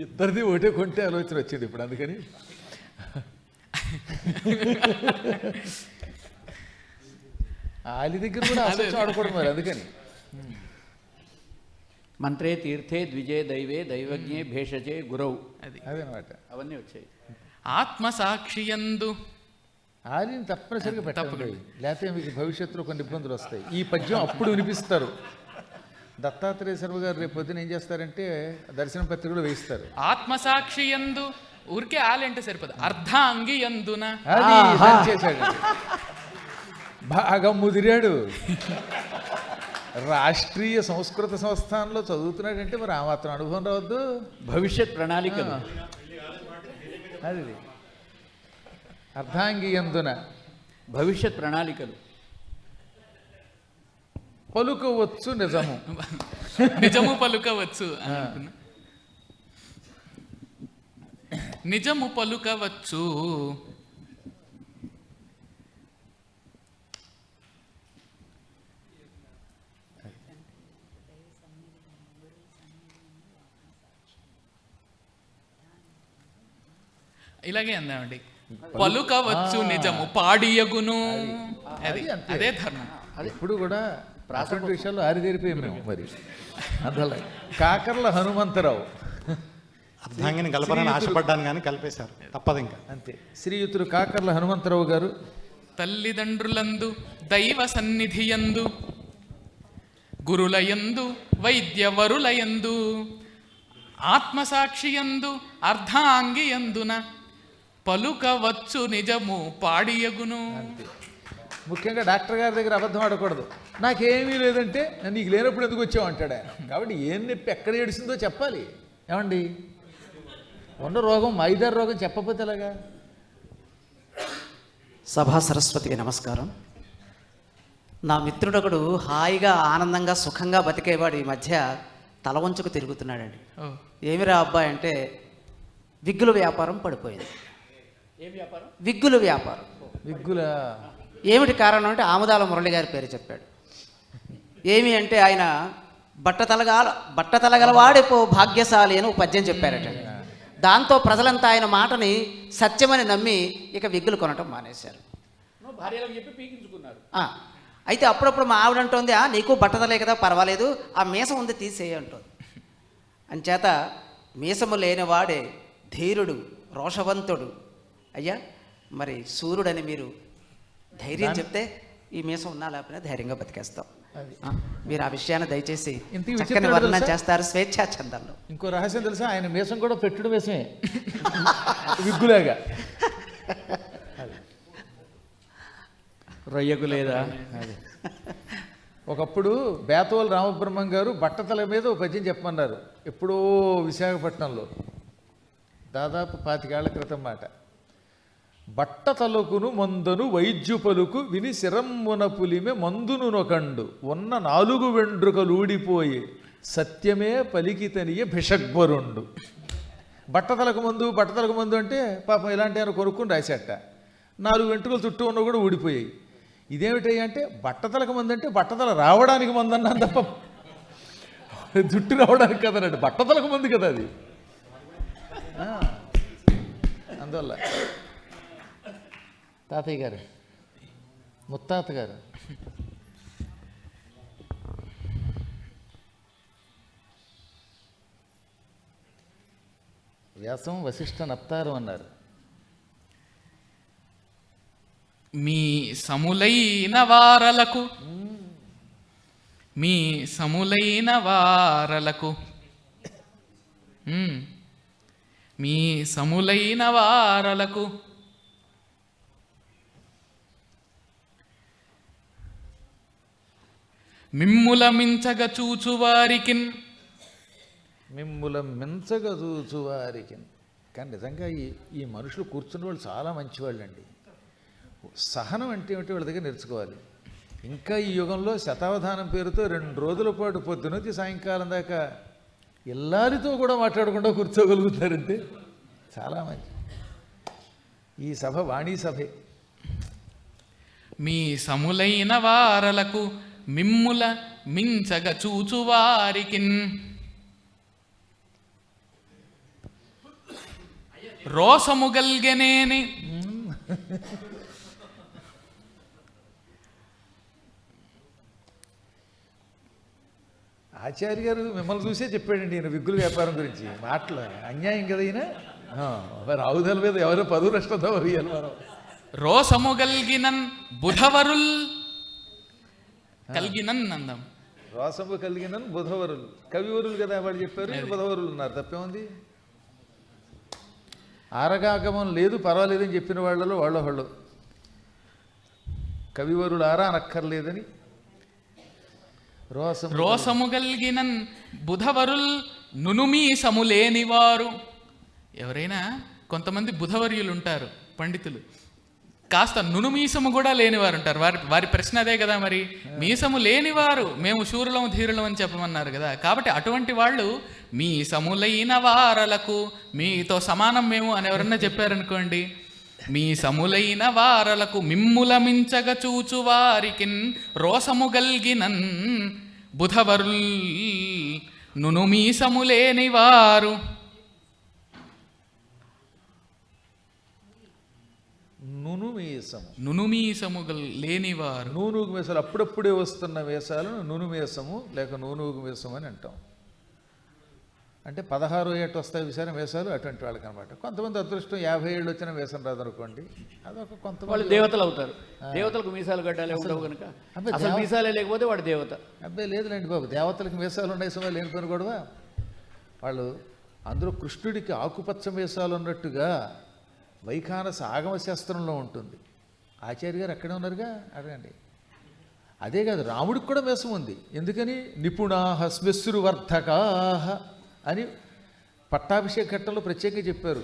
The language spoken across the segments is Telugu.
ఇద్దరిది ఒకటే కొంటే ఆలోచన వచ్చింది ఇప్పుడు, అందుకని ఆలి దగ్గర కూడా అసలు ఆడకూడదు మరి, అందుకని మంత్రే తీర్థే ద్విజే దైవే దైవజ్ఞే భేషజే గురవు, అది అదనమాట, అవన్నీ వచ్చాయి. ఆత్మసాక్షియందు ఆలిని తప్పనిసరిగా పెట్టండి, లేకపోతే మీకు భవిష్యత్తులో కొన్ని ఇబ్బందులు వస్తాయి. ఈ పద్యం అప్పుడు వినిపిస్తారు. దత్తాత్రేయ శర్మ గారు రేపు పొద్దున ఏం చేస్తారంటే దర్శన పత్రికలు వేయిస్తారు. ఆత్మసాక్షియందు ఊరికే ఆలంటే సరిపోదు, అర్ధాంగియందున అది చేశాడు, బాగా ముదిరాడు. రాష్ట్రీయ సంస్కృత సంస్థానంలో చదువుతున్నాడంటే మరి ఆ మాత్రం అనుభవం రావద్దు. భవిష్యత్ ప్రణాళికలు అది అర్ధాంగియందున భవిష్యత్ ప్రణాళికలు పలుకవచ్చు నిజము, నిజము పలుకవచ్చు అనుకున్నా. నిజము పలుకవచ్చు, ఇలాగే అందామండి. పలుకవచ్చు నిజము పాడియగును, అది అదే ధర్మం. ఇప్పుడు కూడా ప్రాసెంట్ విషయాల్లో ఆరిదేరిపోయాం మేము మరి. అందువల్ల కాకర్ల హనుమంతరావు అర్ధాంగిని కలపాలని ఆశపడ్డాను కానీ కలిపేశారు, తప్పదు ఇంకా అంతే. శ్రీయుతులు కాకర్ల హనుమంతరావు గారు తల్లిదండ్రులందు దైవ సన్నిధియందు గురులయందు వైద్యవరులయందు ఆత్మసాక్షియందు అర్ధాంగియందున పలుకవచ్చు నిజము పాడియగును. ముఖ్యంగా డాక్టర్ గారి దగ్గర అబద్ధం ఆడకూడదు. నాకేమీ లేదంటే నీకు లేనప్పుడు ఎందుకు వచ్చావు అంటాడు ఆయన. కాబట్టి ఏం నొప్పి ఎక్కడ ఏడిసిందో చెప్పాలి. ఏమండి, ఉన్న రోగం మైదారు రోగం చెప్పకపోతే ఎలాగా? సభా సరస్వతికి నమస్కారం. నా మిత్రుడొకడు హాయిగా ఆనందంగా సుఖంగా బతికేవాడు ఈ మధ్య తల వంచుకు తిరుగుతున్నాడండి. ఏమిరా అబ్బాయి అంటే విగ్గుల వ్యాపారం పడిపోయింది. ఏం వ్యాపారం? విగ్గుల వ్యాపారం. విగ్గుల ఏమిటి కారణం అంటే ఆముదాల మురళి గారి పేరు చెప్పాడు. ఏమి అంటే ఆయన బట్టతలగలవాడే భాగ్యశాలి అని ఒక పద్యం చెప్పారట. దాంతో ప్రజలంతా ఆయన మాటని సత్యమని నమ్మి ఇక విగ్గులు కొనటం మానేశారు. భార్యలకు చెప్పి పీకించుకున్నారు. అయితే అప్పుడప్పుడు మా ఆవిడ అంటుంది, నీకు బట్టతలే కదా పర్వాలేదు, ఆ మీసం ఉంది తీసేయి అంటుంది. అంచేత మీసము లేనివాడే ధీరుడు రోషవంతుడు. అయ్యా మరి సూర్యుడని మీరు ధైర్యం చెప్తే ఈ మీసం ఉన్నా లేకపోయినా ధైర్యంగా బతికేస్తాం. మీరు ఆ విషయాన్ని దయచేసి చక్కని వర్ణన చేస్తారు స్వేచ్ఛాఛందంలో. ఇంకో రహస్యం తెలుసా, ఆయన మీసం కూడా పెట్టుడు మీసమే విగ్గులాగా. రొయ్యకు లేదా? ఒకప్పుడు బేతోలు రామబ్రహ్మం గారు బట్టతల మీద ఒక పద్యం చెప్పమన్నారు. ఎప్పుడో విశాఖపట్నంలో దాదాపు 25 ఏళ్ల క్రితం మాట. బట్టతలకును మందును వైద్యు పలుకు విని శిరమ్మున పులిమె మందును నొకండు ఉన్న 4 వెండ్రుకలూడిపోయి సత్యమే పలికితనియ భిషగ్వరుండు. బట్టతలకు మందు అంటే పాపం ఇలాంటి ఆయన కొనుక్కుని రాశాట. 4 వెంట్రుకలు చుట్టూ ఉన్న కూడా ఊడిపోయాయి. ఇదేమిటయ్యా అంటే బట్టతలకు మందు అంటే బట్టతల రావడానికి మందు అన్నాను తప్ప జుట్టు రావడానికి కదనండి, బట్టతలకు మందు కదా అది. అందువల్ల తాతయ్య గారు, ముత్తాత గారు వ్యాసం వశిష్ఠ నప్తారం అన్నారు. మీ సములైన వారలకు మీ సములైన వారలకు మీ సములైన వారలకు మిమ్ముల మించగ చూచువారికిన్ మిమ్ముల మించగా చూచువారికి. కానీ నిజంగా ఈ మనుషులు కూర్చున్న వాళ్ళు చాలా మంచివాళ్ళు అండి. సహనం అంటే ఏమిటి వాళ్ళ దగ్గర నేర్చుకోవాలి. ఇంకా ఈ యుగంలో శతావధానం పేరుతో 2 రోజుల పాటు పొద్దునొచ్చి సాయంకాలం దాకా ఇల్లారితో కూడా మాట్లాడకుండా కూర్చోగలుగుతారంటే చాలా మంచి. ఈ సభ వాణీ సభే. మీ సములైన వారలకు మిమ్ముల మించగ చూచువారికిన్ రోసము గల్గెనేని. ఆచార్య గారు మిమ్మల్ని చూసే చెప్పాడండి ఈయన విగ్గుల వ్యాపారం గురించి. మాటలు అన్యాయం కదా ఈయన. మరి ఆవుదల మీద ఎవరో 10 నష్టంతో వేయాలి మనం. రోసము గల్గినన్ బుధవరుల్ కలిగినన్ అందం. రోసము కలిగిన బుధవరులు కవివరులు కదా వాడు చెప్పారు, ఈయన బుధవరులు ఉన్నారు. తప్పేముంది? ఆరగాగమం లేదు పర్వాలేదని చెప్పిన వాళ్ళలో వాళ్ళ కవివరులు ఆరా అనక్కర్లేదని. రోసము గల్గినన్ బుధవరుల్ నునుమీసము లేనివారు. ఎవరైనా కొంతమంది బుధవర్యులు ఉంటారు, పండితులు, కాస్త నునుమీసము కూడా లేనివారు ఉంటారు. వారి ప్రశ్న అదే కదా, మరి మీసము లేనివారు మేము శూరులం ధీరులం అని చెప్పమన్నారు కదా. కాబట్టి అటువంటి వాళ్ళు మీసములైన వారలకు, మీతో సమానం మేము అని ఎవరన్నా చెప్పారనుకోండి, మీసములైన వారలకు మిమ్ముల మించగ చూచు వారికిన్ రోసము గల్గినన్ బుధవరుల్ నునుమీసము లేనివారు. నునుమీసము లేనివారు. నూనూగు మీసాలు అప్పుడప్పుడే వస్తున్న వేషాలను నునుమేసము లేక నూనూగు మీసము అని అంటాం. అంటే 16 ఏట వస్తాయి విసారం వేషాలు అటువంటి వాళ్ళకి అనమాట. కొంతమంది అదృష్టం 50 ఏళ్ళు వచ్చిన వేషం రాదనుకోండి, అదొక కొంతమంది వాళ్ళు దేవతలు అవుతారు. దేవతలకు మీసాలు గడ్డాలే ఉండవు కనుక అసలు మీసాలే లేకపోతే వాడు దేవత. అబ్బాయి లేదులేండి బాబు, దేవతలకు మీసాలు ఉన్నాయి సమయం లేనిపోయిన గొడవ. వాళ్ళు అందులో కృష్ణుడికి ఆకుపచ్చ మీసాలు ఉన్నట్టుగా వైఖానస ఆగమ శాస్త్రంలో ఉంటుంది. ఆచార్య గారు అక్కడే ఉన్నారుగా, అడగండి. అదే కాదు, రాముడికి కూడా మీసం ఉంది. ఎందుకని? నిపుణాహ శ్మశ్రువర్ధకాహ అని పట్టాభిషేక ఘట్టంలో ప్రత్యేకంగా చెప్పారు.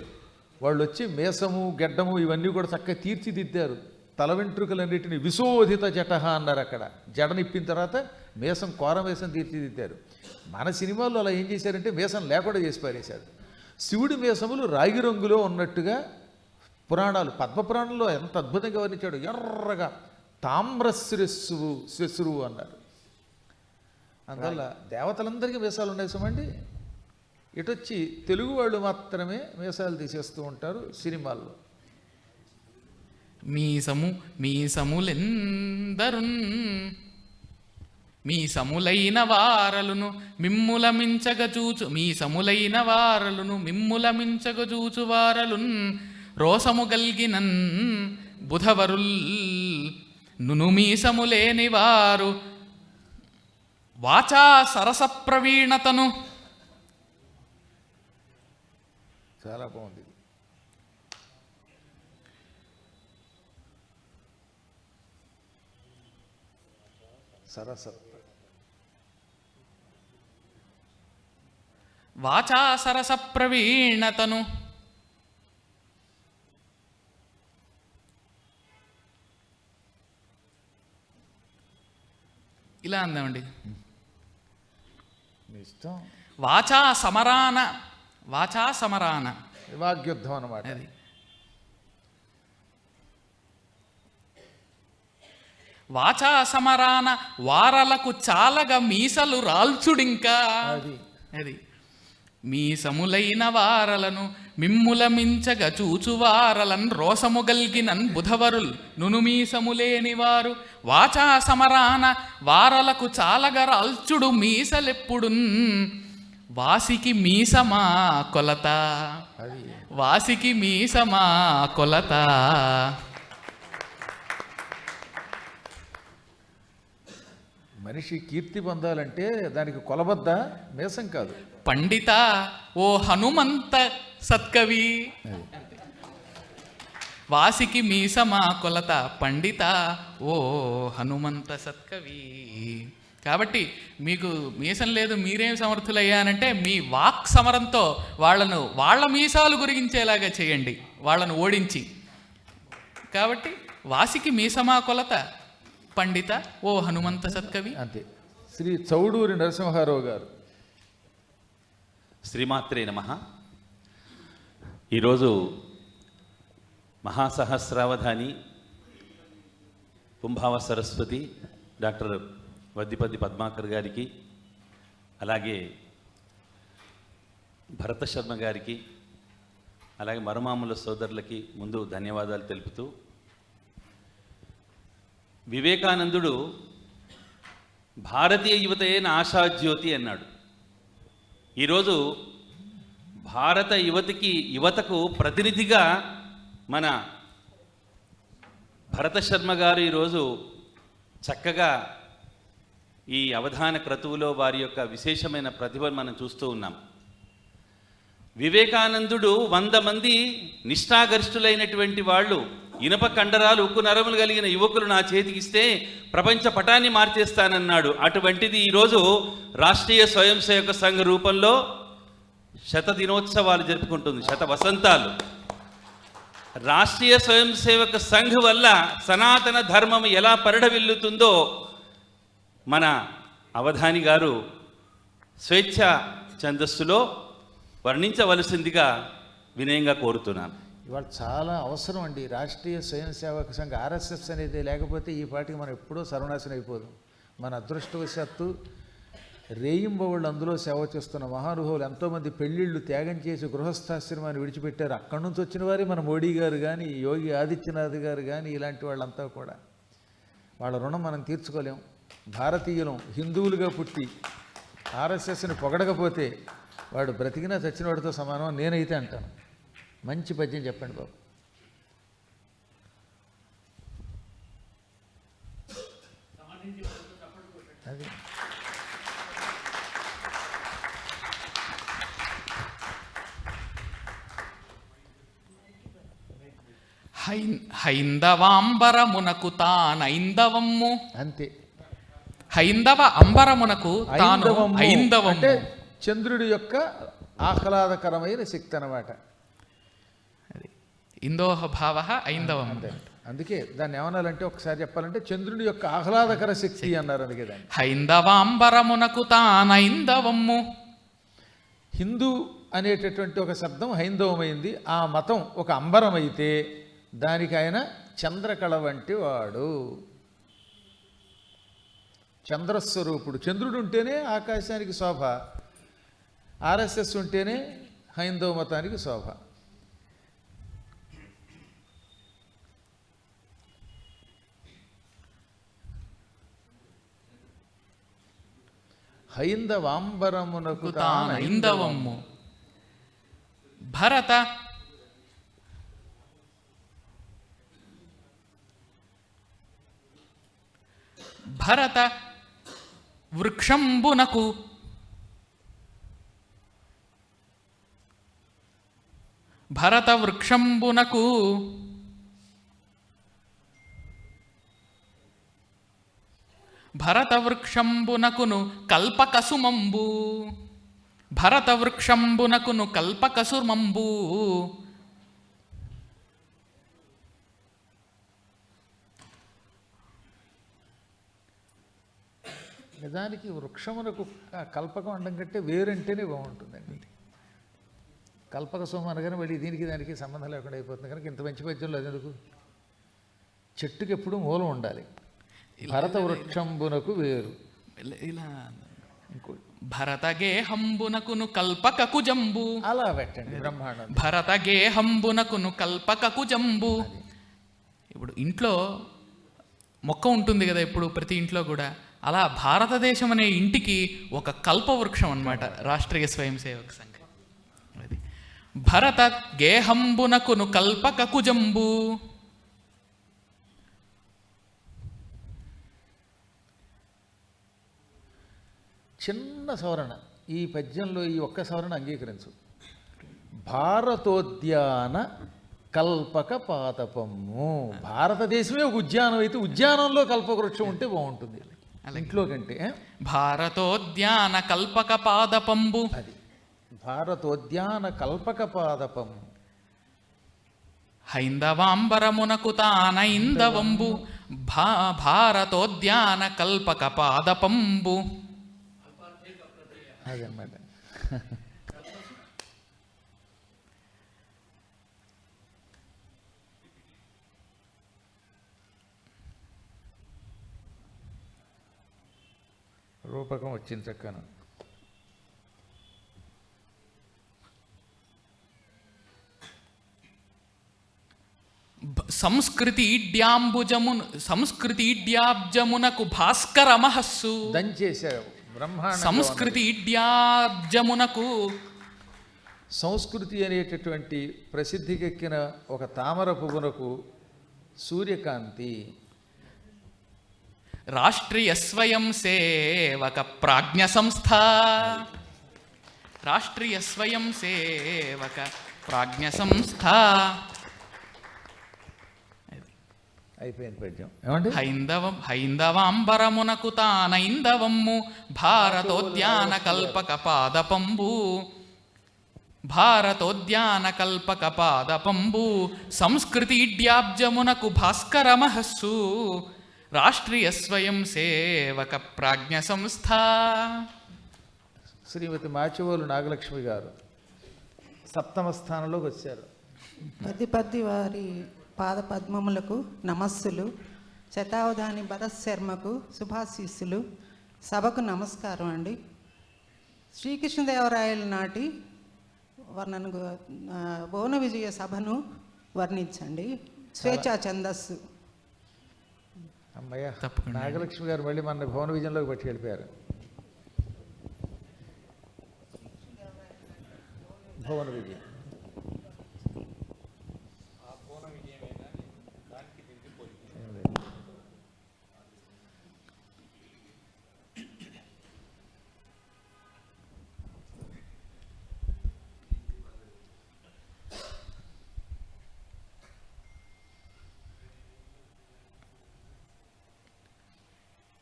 వాళ్ళు వచ్చి మీసము గెడ్డము ఇవన్నీ కూడా చక్కగా తీర్చిదిద్దారు. తల వెంట్రుకలన్నిటిని విశోధిత జటహ అన్నారు. అక్కడ జడనిప్పిన తర్వాత మీసం కోర మీసం తీర్చిదిద్దారు. మన సినిమాల్లో అలా ఏం చేశారంటే మీసం లేకుండా చేసి పారేశారు. శివుడి మీసములు రాగి రంగులో ఉన్నట్టుగా పురాణాలు, పద్మపురాణంలో ఎంత అద్భుతంగా వర్ణించాడు. ఎర్రగా తామ్రశ్రువు అన్నారు. అందువల్ల దేవతలందరికీ మీసాలు ఉన్నాయి సుమండి. ఇటొచ్చి తెలుగు వాళ్ళు మాత్రమే మీసాలు తీసేస్తూ ఉంటారు సినిమాల్లో. మీసములెందరున్ మీసములైన వారలును మిమ్ముల మించగ చూచు. మీసములైన వారలును మిమ్ముల మించగ చూచు వారలున్ రోసము గల్గినన్ బుధవరుల్ నునుమీసము లేనివారు. వాచా సరస ప్రవీణతను. చాలా బాగుంది. సరసత్వ వాచా సరస ప్రవీణతను. ఇలా అందామండి. మీ ఇష్టం. వాచా సమరాన వాగ్యుద్ధం అన్నమాట. అది వాచా సమరాన వారలకు చాలగా మీసలు రాల్చుడింకా. అది మీసములైన వారలను మిమ్ముల మించగ చూచువారలన్ రోసము గల్గినన్ బుధవరుల్ నునుమీసము లేనివారు. వాచా సమరాన వారలకు చాలగా రాల్చుడు మీసలెప్పుడున్ వాసికి మీసమా కొలత. వాసికి మీసమా కొలత. మనిషి కీర్తి పొందాలంటే దానికి కొలబద్ద మీసం కాదు. పండిత ఓ హనుమంత సత్కవి. వాసికి మీసమా కొలత పండిత ఓ హనుమంత సత్కవి. కాబట్టి మీకు మీసం లేదు మీరేం సమర్థులయ్యానంటే మీ వాక్ సమరంతో వాళ్ళ మీసాలు గురించేలాగా చేయండి, వాళ్ళను ఓడించి. కాబట్టి వాసికి మీసమా కొలత పండిత ఓ హనుమంత సత్కవి. అంతే. శ్రీ చౌడూరి నరసింహారావు గారు. శ్రీమాత్రే నమః. ఈరోజు మహాసహస్రావధాని పుంభావ సరస్వతి డాక్టర్ వద్దిపద్ది పద్మాకర్ గారికి, అలాగే భరత శర్మ గారికి, అలాగే మరుమాముల సోదరులకి ముందు ధన్యవాదాలు తెలుపుతూ, వివేకానందుడు భారతీయ యువతయే నా ఆశాజ్యోతి అన్నాడు. ఈరోజు భారత యువతకు ప్రతినిధిగా మన భరత శర్మ గారు ఈరోజు చక్కగా ఈ అవధాన క్రతువులో వారి యొక్క విశేషమైన ప్రతిభను మనం చూస్తూ ఉన్నాం. వివేకానందుడు 100 మంది నిష్ఠాగరిష్ఠులైనటువంటి వాళ్ళు, ఇనప కండరాలు ఉక్కు నరములు కలిగిన యువకులు నా చేతికిస్తే ప్రపంచ పటాన్ని మార్చేస్తానన్నాడు. అటువంటిది ఈరోజు రాష్ట్రీయ స్వయం సేవక సంఘ రూపంలో దినోత్సవాలు జరుపుకుంటుంది, వసంతాలు. రాష్ట్రీయ స్వయం సేవక సంఘ్ వల్ల సనాతన ధర్మం ఎలా పరిఢవిల్లుతుందో మన అవధాని గారు స్వేచ్ఛ ఛందస్సులో వర్ణించవలసిందిగా వినయంగా కోరుతున్నాను. ఇవాళ చాలా అవసరం అండి రాష్ట్రీయ స్వయం సేవక సంఘ ఆర్ఎస్ఎస్ అనేది లేకపోతే ఈ పాటికి మనం ఎప్పుడూ సర్వనాశనం అయిపోదు. మన అదృష్టవశాత్తు రేయింబవళ్ళు అందులో సేవ చేస్తున్న మహానుభావులు ఎంతోమంది పెళ్ళిళ్ళు త్యాగం చేసి గృహస్థాశ్రమాన్ని విడిచిపెట్టారు. అక్కడి నుంచి వచ్చిన వారే మన మోడీ గారు కానీ, యోగి ఆదిత్యనాథ్ గారు కానీ, ఇలాంటి వాళ్ళంతా కూడా. వాళ్ళ రుణం మనం తీర్చుకోలేం. భారతీయులం హిందువులుగా పుట్టి ఆర్ఎస్ఎస్ని పొగడకపోతే వాడు బ్రతికినా చచ్చిన వాడితో సమానం నేనైతే అంటాను. మంచి పద్యం చెప్పండి బాబు. అది హైందవాంబరమునకు తానైందవమ్ము. అంతే. హైందవ అంబరమునకు తాను ఐందవము అంటే చంద్రుడి యొక్క ఆహ్లాదకరమైన శక్తి అన్నమాట. ఇందోహ భావ ఐందవం. అందుకే దాన్ని ఏమనాలంటే ఒకసారి చెప్పాలంటే చంద్రుడి యొక్క ఆహ్లాదకర శక్తి అన్నారు. అందుకే దాన్ని హైందవాంబరమునకు తానైందవమ్ము. హిందూ అనేటటువంటి ఒక శబ్దం హైందవమైంది. ఆ మతం ఒక అంబరమైతే దానికి ఆయన చంద్రకళ వంటి వాడు, చంద్రస్వరూపుడు. చంద్రుడు ఉంటేనే ఆకాశానికి శోభ, ఆర్ఎస్ఎస్ ఉంటేనే హైందవ మతానికి శోభ. హైందవాంబరమునకు తానైందవమ్ము. భరత భరత వృక్షంబునకు భరత వృక్షంబునకు భరత వృక్షంబునకును కల్పకసుమంబు. భరత వృక్షంబునకును కల్పకసుమంబు. నిజానికి వృక్షమునకు కల్పకం అనడం కంటే వేరంటేనే బాగుంటుందండి. కల్పక సోమ అనగానే మళ్ళీ దీనికి దానికి సంబంధం లేకుండా అయిపోతుంది కనుక ఇంత మంచి పద్యంలో అదెందుకు? చెట్టుకి ఎప్పుడు మూలం ఉండాలి. భరత వృక్షంబునకు వేరు. ఇలా భరత గేహంబునకును కల్పకకు జంబు. అలా పెట్టండి బ్రహ్మాండం. భరత గేహంబునకును కల్పకకు జంబు. ఇప్పుడు ఇంట్లో మొక్క ఉంటుంది కదా, ఇప్పుడు ప్రతి ఇంట్లో కూడా. అలా భారతదేశం అనే ఇంటికి ఒక కల్పవృక్షం అన్నమాట రాష్ట్రీయ స్వయం సేవక సంఘం. అది భరత గేహంబునకును కల్పకకు జంబు. చిన్న సవరణ ఈ పద్యంలో, ఈ ఒక్క సవరణ అంగీకరించు. భారతోద్యాన కల్పక పాదపము. భారతదేశమే ఒక ఉద్యానం అయితే ఉద్యానంలో కల్పవృక్షం ఉంటే బాగుంటుంది ఇంట్లో కంటే. భారతోద్యాన కల్పక పాదపంబు. అది భారతోద్యాన కల్పక పాదపం. హైందవాంబరమునకు తానైందవంబు. భారతోద్యాన కల్పక పాదపంబు. అదన్నమాట. రూపకం వచ్చింది చక్కను. సంస్కృతి ఇడ్యాబ్జమునకు భాస్కరమహస్సు. దంచేశావు బ్రహ్మాండ. సంస్కృతి ఇడ్యాబ్జమునకు. సంస్కృతి అనేటటువంటి ప్రసిద్ధికెక్కిన ఒక తామర పువ్వునకు సూర్యకాంతి. రాష్ట్రీయ స్వయం సేవక ప్రాజ్ఞ సంస్థ. రాష్ట్రీయ స్వయం సేవక ప్రాజ్ఞ సంస్థ. అయిపోయింది పద్యం. ఏమండి? హైందవాంబరమునకు తానైందవమ్ము భారతోద్యాన కల్పక పాదపంబు. భారతోద్యాన కల్పక పాదపంబు సంస్కృతి ఇడ్యాబ్జమునకు భాస్కరమహస్సు. రాష్ట్రీయ స్వయం సేవక ప్రాజ్ఞ సంస్థ. శ్రీమతి మాచివోలు నాగలక్ష్మి గారు 7వ స్థానంలోకి వచ్చారు. పద్ది వారి పాద పద్మములకు నమస్సులు. శతావధాని భరత్ శర్మకు శుభాశీస్సులు. సభకు నమస్కారం అండి. శ్రీకృష్ణదేవరాయల నాటి వర్ణన భువన విజయ సభను వర్ణించండి. స్వేచ్ఛా ఛందస్సు. అమ్మయ్య, తప్పకుండా. నాగలక్ష్మి గారు మళ్ళీ మన భువన విజయంలోకి పట్టుకెళ్ళిపోయారు. భువన విజయం.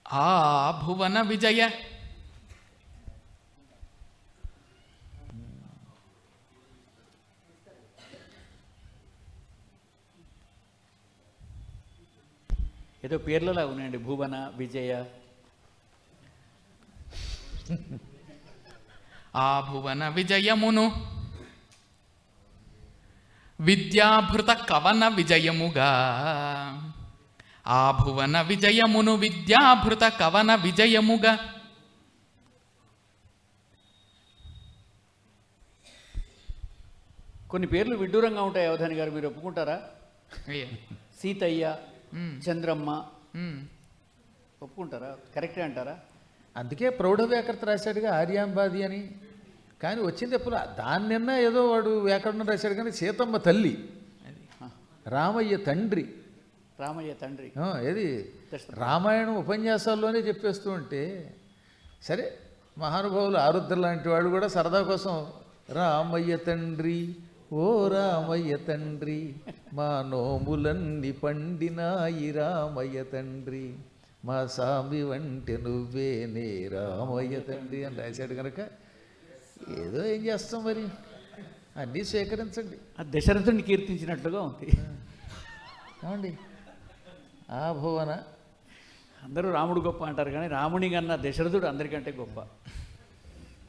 ఆ భువన విజయ ఏదో పేర్లలా ఉన్నాయండి, భువన విజయ. ఆ భువన విజయమును విద్యాభృత కవన విజయముగా. ఆ భువన విజయమును విద్యాభృత కవన విజయముగా. కొన్ని పేర్లు విడ్డూరంగా ఉంటాయి అవధాని గారు, మీరు ఒప్పుకుంటారా? అయ్యా. సీతయ్య, చంద్రమ్మ, మ్. ఒప్పుకుంటారా? కరెక్టే అంటారా? అందుకే ప్రౌఢ వ్యాకరణ రాశాడుగా ఆర్యాంబాది అని. కానీ వచ్చింది ఎప్పుడు దాన్నెన్న ఏదో వాడు వ్యాకరణం రాశాడు. కానీ సీతమ్మ తల్లి, రామయ్య తండ్రి. రామయ్య తండ్రి. ఏది రామాయణం ఉపన్యాసాల్లోనే చెప్పేస్తూ ఉంటే సరే, మహానుభావులు ఆరుద్ర లాంటి వాడు కూడా సరదా కోసం రామయ్య తండ్రి, ఓ రామయ్య తండ్రి, మా నోములన్నీ పండినాయి రామయ్య తండ్రి, మా సామి వంటి నువ్వేనే రామయ్య తండ్రి అని రాశాడు కనుక ఏదో ఏం చేస్తాం మరి, అన్నీ స్వీకరించండి. ఆ దశరథుని కీర్తించినట్లుగా ఉంది. ఏమండి? ఆ భువన అందరూ రాముడు గొప్ప అంటారు, కానీ రాముని కన్నా దశరథుడు అందరికంటే గొప్ప.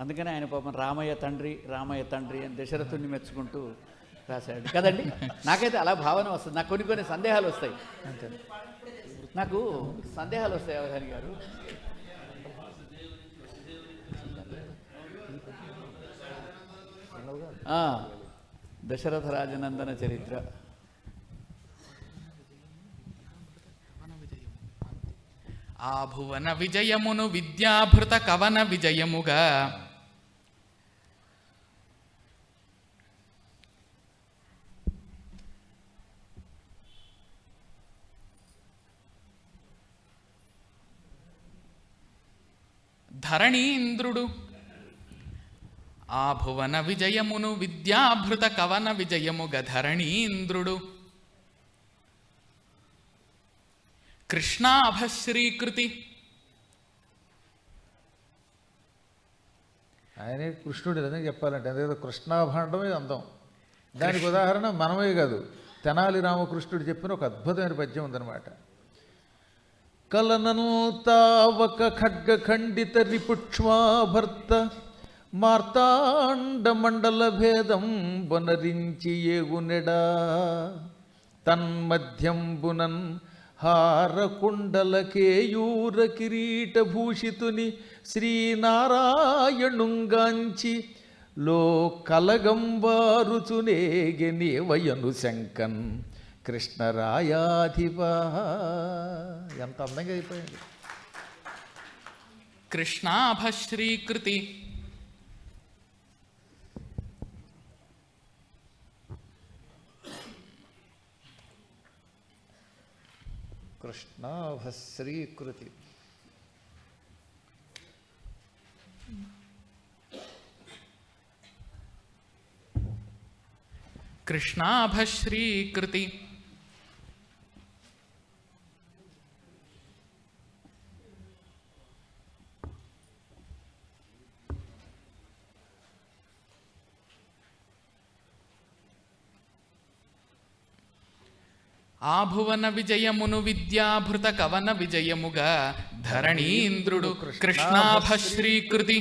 అందుకని ఆయన పాపం రామయ్య తండ్రి, రామయ్య తండ్రి అని దశరథుని మెచ్చుకుంటూ రాశాడు కదండి. నాకైతే అలా భావన వస్తుంది. నాకు కొన్ని సందేహాలు వస్తాయి. నాకు సందేహాలు వస్తాయి అవధాని గారు. దశరథ రాజనందన చరిత్ర. ఆ భువన విజయమును విద్యాభృత కవన విజయముగా. ధరణీంద్రుడు. ఆ భువన విజయమును విద్యాభృత కవన విజయముగా ధరణీంద్రుడు. కృష్ణాభశ్రీకృతి. ఆయనే కృష్ణుడు ఏదైనా చెప్పాలంటే అదేదో కృష్ణాభాండమే అందం. దానికి ఉదాహరణ మనమే కాదు, తెనాలి రామకృష్ణుడు చెప్పిన ఒక అద్భుతమైన పద్యం ఉందన్నమాట. కలనంతావక ఖడ్గ ఖండిత రిపుక్ష్మాభర్త మార్తాండ మండల భేదం వనరించి ఏగునెడా తన్మధ్యంబునన్ హారకుండల కేయూర కిరీట భూషితుని శ్రీనారాయణుంగాంచి లో కలగంబారుచునేగె నేవయను శంకన్ కృష్ణరాయాధిప. ఎంత అందంగా అయిపోయింది. కృష్ణాభశ్రీకృతి కృష్ణాభశ్రీకృతి. కృష్ణాభశ్రీకృతి ఆభువన విజయమును విద్యాభృత కవన విజయముగా ధరణీంద్రుడు కృష్ణాభశ్రీకృతి.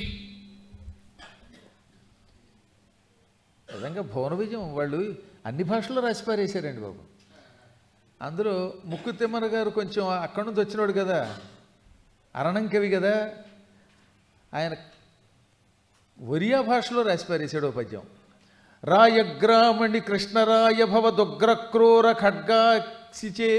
నిజంగా భువన విజయం వాళ్ళు అన్ని భాషల్లో రాసి పారేశారండి బాబు. అందులో ముక్కు తిమ్మన గారు కొంచెం అక్కడి నుంచి వచ్చినాడు కదా, అరణం కవి కదా, ఆయన ఒరియా భాషలో రాసి పారేశాడు ఓ పద్యం. రాయగ్రామణి కృష్ణరాయ భవదుగ్రక్రూర ఖడ్గాసిచే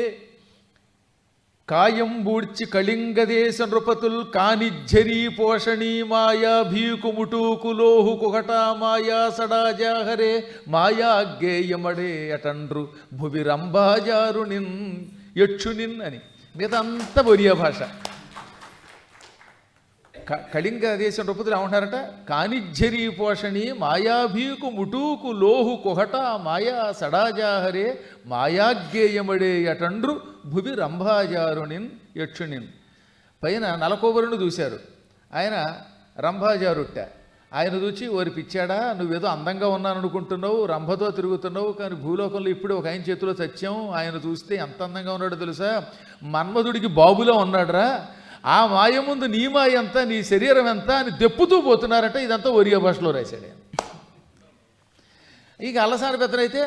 కాయం బూడ్చి కళింగదేశ నృపతుల్ కానిఝరీ పోషణీ మాయా భీకుముటూకు లోహు కుహటా మాయా సడాజాహరే మాయా గేయమడే అటండ్రు భువి రంభాజారునిన్ యక్షునిన్ అని. మిగతా ఒరియా భాష. కళింగ దేశం నృపతులు ఏమంటారట, కానిఝరీ పోషణి మాయాభీకు ముటూకు లోహు కుహట మాయా సడాజాహరే మాయాగ్గేయమడే అటండ్రు భువి రంభాజారునిన్ యక్షునిన్. పైన నలకోబరుని చూశారు, ఆయన రంభాజారుట్ట. ఆయన చూచి ఓరి పిచ్చాడా, నువ్వేదో అందంగా ఉన్నాను అనుకుంటున్నావు, రంభతో తిరుగుతున్నావు, కానీ భూలోకంలో ఇప్పుడు ఒక ఆయన చేతిలో సత్యం, ఆయన చూస్తే ఎంత అందంగా ఉన్నాడో తెలుసా, మన్మధుడికి బాబులో ఉన్నాడురా, ఆ మాయ ముందు నీ మాయ ఎంత, నీ శరీరం ఎంత అని దెప్పుతూ పోతున్నారట. ఇదంతా ఒరియా భాషలో రాశాడు ఆయన. ఇక అల్లసాని పెద్దనైతే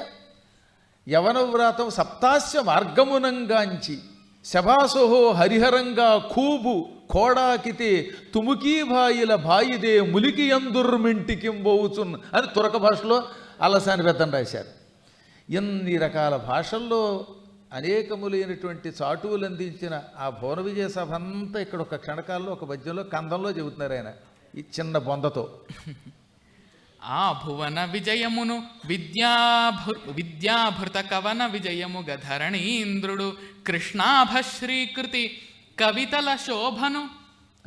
యవనవ్రాతం సప్తాస్య మార్గమునంగాంచి శభాసోహో హరిహరంగా ఖూబు కోడాకితే తుముకీభాయిల భాయిదే ములికి యందుర్మింటికింబోవుచున్ అని తురక భాషలో అల్లసాని పెద్దను రాశారు. ఎన్ని రకాల భాషల్లో అనేకములైనటువంటి చాటువులు అందించిన ఆ భువన విజయ సభ అంతా ఇక్కడ ఒక క్షణకాల్లో ఒక పద్యంలో కందంలో చెబుతున్నారు ఆయన ఈ చిన్న బొందతో. ఆ భువన విజయమును విద్యాభృత కవన విజయముగ ధరణీంద్రుడు కృష్ణాభశ్రీకృతి కవితల శోభను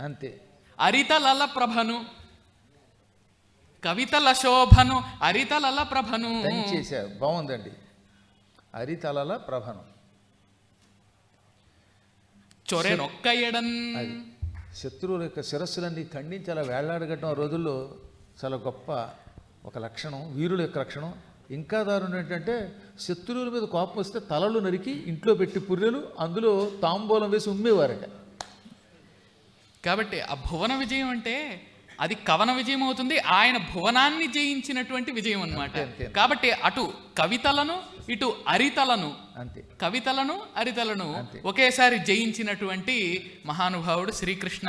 అంతే. అరితలల ప్రభను కవితల శోభను అరితలల ప్రభను చేశారు. బాగుందండి. అరితలల ప్రభను చొరెనొక్క ఎడన్. అది శత్రువుల యొక్క శిరస్సులన్నీ ఖండించి అలా వేళ్లాడగట్టడం ఆ రోజుల్లో చాలా గొప్ప ఒక లక్షణం, వీరుల యొక్క లక్షణం. ఇంకా దారుణం ఏంటంటే శత్రువుల మీద కోపం వస్తే తలలు నరికి ఇంట్లో పెట్టి పుర్రెలు అందులో తాంబూలం వేసి ఉమ్మేవారట. కాబట్టి ఆ భువన విజయం అంటే అది కవన విజయం అవుతుంది, ఆయన భువనాన్ని జయించినటువంటి విజయం అన్నమాట. కాబట్టి అటు కవితలను ఇటు అరితలను, అంతే, కవితలను అరితలను ఒకేసారి జయించినటువంటి మహానుభావుడు శ్రీకృష్ణ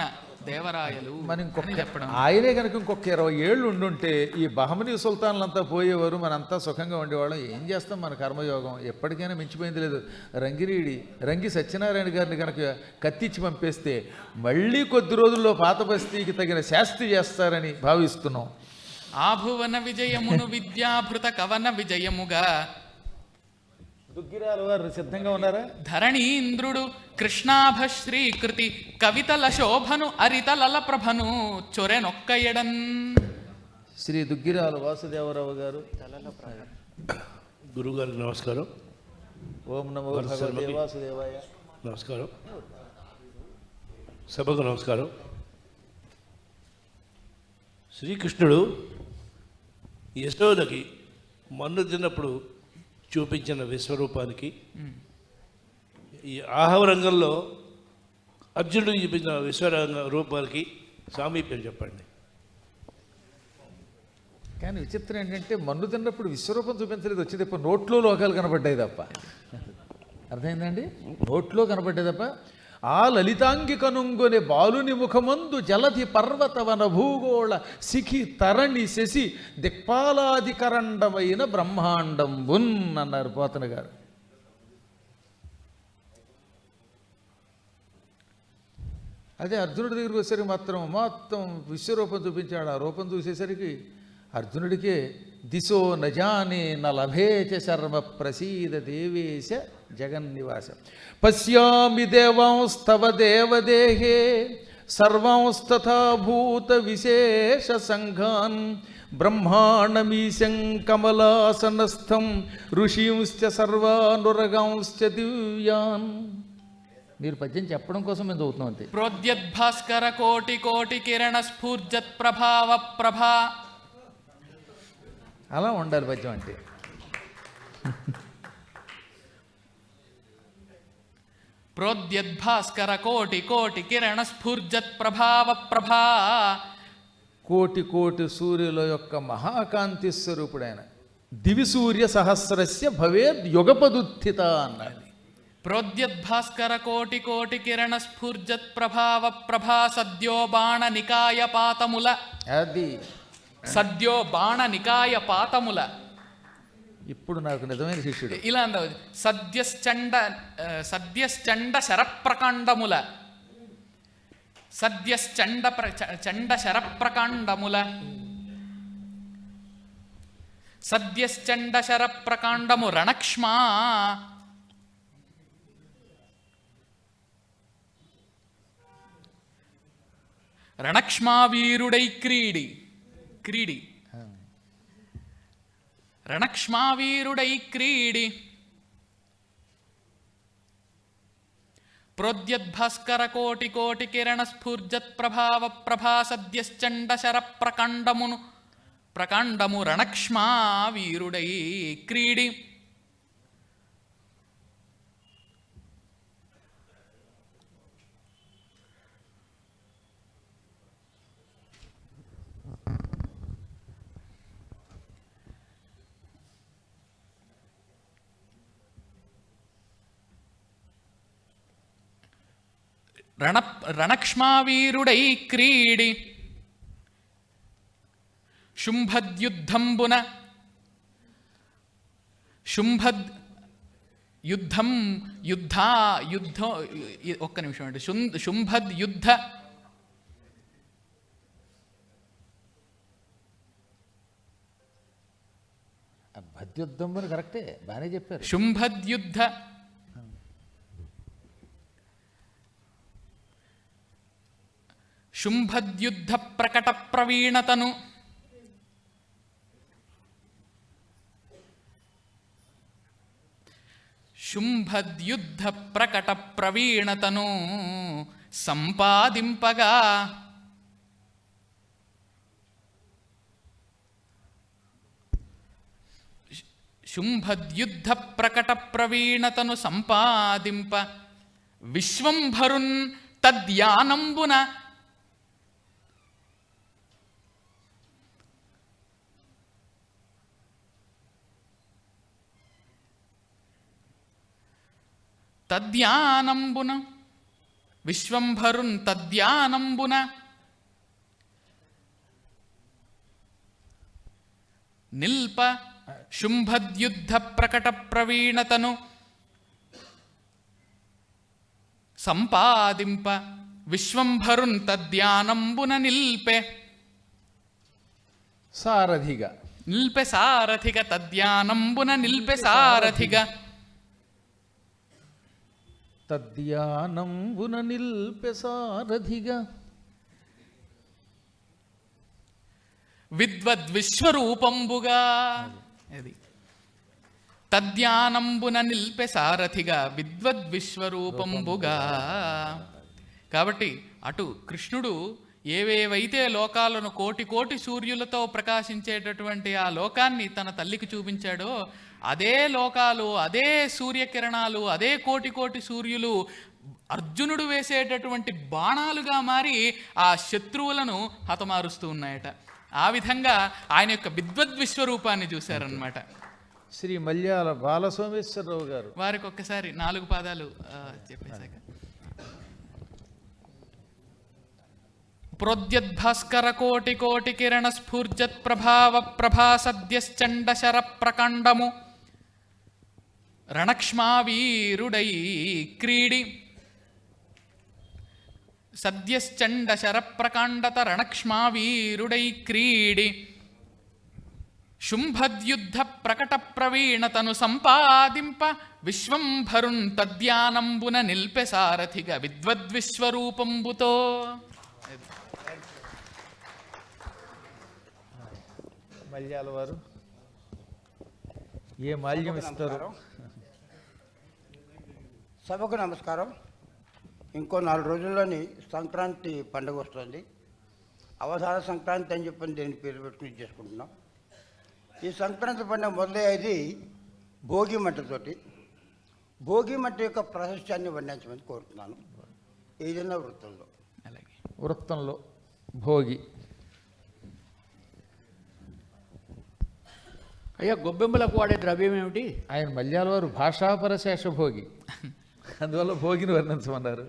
దేవరాయలు. మనం ఇంకొక చెప్పడం ఆయనే కనుక ఇంకొక 20 ఏళ్ళు ఉండుంటే ఈ బహమనీ సుల్తాన్లంతా పోయేవారు, మనంతా సుఖంగా ఉండేవాళ్ళం. ఏం చేస్తాం, మన కర్మయోగం ఎప్పటికైనా మించిపోయింది లేదు. రంగి సత్యనారాయణ గారిని కనుక కత్తిచ్చి పంపేస్తే మళ్ళీ కొద్ది రోజుల్లో పాత బస్తీకి తగిన శాస్తి చేస్తారని భావిస్తున్నాం. ఆభువన విజయమును విద్యాభృత కవన విజయముగా దుగ్గిరాల వారు సిద్ధంగా ఉన్నారా? ధరణీంద్రుడు కృష్ణాభశ్రీకృతి కవితల శోభను అరితలల ప్రభను చొరెనొక్క ఎడన్. శ్రీ దుగ్గిరాల వాసుదేవరావు గారు. గురుగారికి నమస్కారం. ఓం నమో భగవతే వాసుదేవాయ. నమస్కారం. సభకు నమస్కారం. శ్రీకృష్ణుడు యశోదకి మన్ను తిన్నప్పుడు చూపించిన విశ్వరూపానికి ఈ ఆహవరంగంలో అర్జునుడికి చూపించిన విశ్వరంగ రూపానికి సామీప్యం చెప్పండి. కానీ విచిత్రం ఏంటంటే మన్ను తిన్నప్పుడు విశ్వరూపం చూపించలేదు, వచ్చి తప్ప నోట్లో లోకాలు కనబడ్డాయి తప్ప. అర్థమైందండి? నోట్లో కనబడ్డాయి తప్ప. ఆ లలితాంగి కనుంగొనే బాలుని ముఖమందు జలధి పర్వతవన భూగోళ శిఖి తరణి శశి దిక్పాలాధికరండమైన బ్రహ్మాండం బున్ అన్నారు పోతన గారు. అదే అర్జునుడి దగ్గరికి వచ్చేసరికి మొత్తం విశ్వరూపం చూపించాడు. ఆ రూపం చూసేసరికి అర్జునుడికే దిశో నజానే నలభేచ శర్మ ప్రసీద దేవేశ జగన్నివాస పశ్యామి దేవాంస్తవ దేవదేహే సర్వాంస్తథా భూత విశేష సంఘాన్ బ్రహ్మాండమీశం కమలాసనస్థం ఋషీంశ్చ సర్వానురగాంశ్చ దివ్యాన్. మీరు పద్యం చెప్పడం కోసం మేము చదువుతున్నాం అంతే. ప్రోద్యద్భాస్కర కోటి కోటి కిరణ స్ఫూర్జత్ ప్రభావ ప్రభా. అలా ఉండాలి పద్యం అంటే. ప్రోద్యద్భాస్కర కోటి కోటి కిరణ స్ఫూర్జత్ ప్రభావ ప్రభా. కోటి కోటి సూర్యుల యొక్క మహాకాంతి స్వరూపుడైన దివి సూర్య సహస్రస్య భవేద్ యుగపదుత్థిత అన్నాడు. ప్రోద్యద్భాస్కర కోటి కోటి కిరణ స్ఫూర్జత్ ప్రభావ ప్రభా. సద్యో బాణ నికాయ పాతముల. అది సద్యో బాణ నికాయ పాతముల. ఇప్పుడు నాకు నిజమైన శిష్యుడు. ఇలా అందావు. సద్యశ్చండ శరప్రకాండముల. చండ శరప్రకాండముల. సద్యశ్చండ శరప్రకాండము రణక్ష్మా. రణక్ష్మావీరుడై క్రీడి రణక్ష్మావీరుడై క్రీడి. ప్రోద్యద్భాస్కర కోటి కోటి కిరణ స్ఫూర్జత్ ప్రభావ ప్రభా. సద్యశ్చండ శర ప్రకాండము రణక్ష్మావీరుడై క్రీడి. రణక్ష్మావీరుడై క్రీడి. శుంభద్యుద్ధంబున ఒక్క నిమిషం అండి. శుంభద్యుద్ధ భద్యుద్ధం అని కరెక్టే, బాగానే చెప్పారు. శుంభద్యుద్ధ శుంభద్యుద్ధ ప్రకట ప్రవీణతను. శుంభద్యుద్ధ ప్రకట ప్రవీణతను సంపాదింపగా. శుంభద్యుద్ధ ప్రకట ప్రవీణతను సంపాదింప విశ్వంభరున్ తద్యానంబున. తద్యానంబున విశ్వంభరున్ తద్యానంబున నిల్ప. శుంభద్యుద్ధ ప్రకట ప్రవీణతను సంపాదింప విశ్వంభరున్ తద్యానంబున నిల్పే. సారథిగా నిల్పె సారథిగా. తద్యానంబున నిల్పె సారథిగా. తద్యానంబున నిల్పె సారథిగా. విద్వద్విశ్వరూపంబుగా. అది తద్యానంబున నిల్పె సారథిగా విద్వద్విశ్వరూపంబుగా. కాబట్టి అటు కృష్ణుడు ఏవేవైతే లోకాలను కోటి కోటి సూర్యులతో ప్రకాశించేటటువంటి ఆ లోకాన్ని తన తల్లికి చూపించాడో, అదే లోకాలు, అదే సూర్యకిరణాలు, అదే కోటి కోటి సూర్యులు అర్జునుడు వేసేటటువంటి బాణాలుగా మారి ఆ శత్రువులను హతమారుస్తూ ఉన్నాయట. ఆ విధంగా ఆయన యొక్క విద్వద్విశ్వరూపాన్ని చూశారనమాట. శ్రీ మల్యాల బాలసోమేశ్వరరావు గారు వారికి ఒక్కసారి 4 పాదాలు చెప్పేశాక. ప్రోద్యద్భాస్కర కోటి కోటి కిరణ స్ఫూర్జత్ ప్రభావ ప్రభా. సద్యశ్చండ శర ప్రకాండము రణక్ష్మావీరుడై క్రీడి. సద్యశ్చండ శరప్రకాండత రణక్ష్మావీరుడై క్రీడి శుంభద్యుద్ధ ప్రకట ప్రవీణతను సంపాదింప విశ్వంభరున్ తద్యానంబున నిల్పె సారథిగా విద్వద్విశ్వరూపంబుతో. మల్యాల వారు ఏ మాల్యం ఇస్తారు? సభకు నమస్కారం. ఇంకో 4 రోజుల్లోని సంక్రాంతి పండుగ వస్తుంది. అవధాన సంక్రాంతి అని చెప్పని దీని పేరు పెట్టుకుని చేసుకుంటున్నాం. ఈ సంక్రాంతి పండుగ మొదలయ్యేది భోగి మంటతోటి. భోగి మంట యొక్క ప్రాశస్త్యాన్ని వర్ణించమని కోరుతున్నాను ఏదైనా వృత్తంలో. అలాగే వృత్తంలో భోగి. అయ్యా, గొబ్బెమ్మలకు వాడే ద్రవ్యం ఏమిటి? ఆయన మల్యాల వారు భాషాపరశేష భోగి, అందువల్ల భోగిని వర్ణించమన్నారు.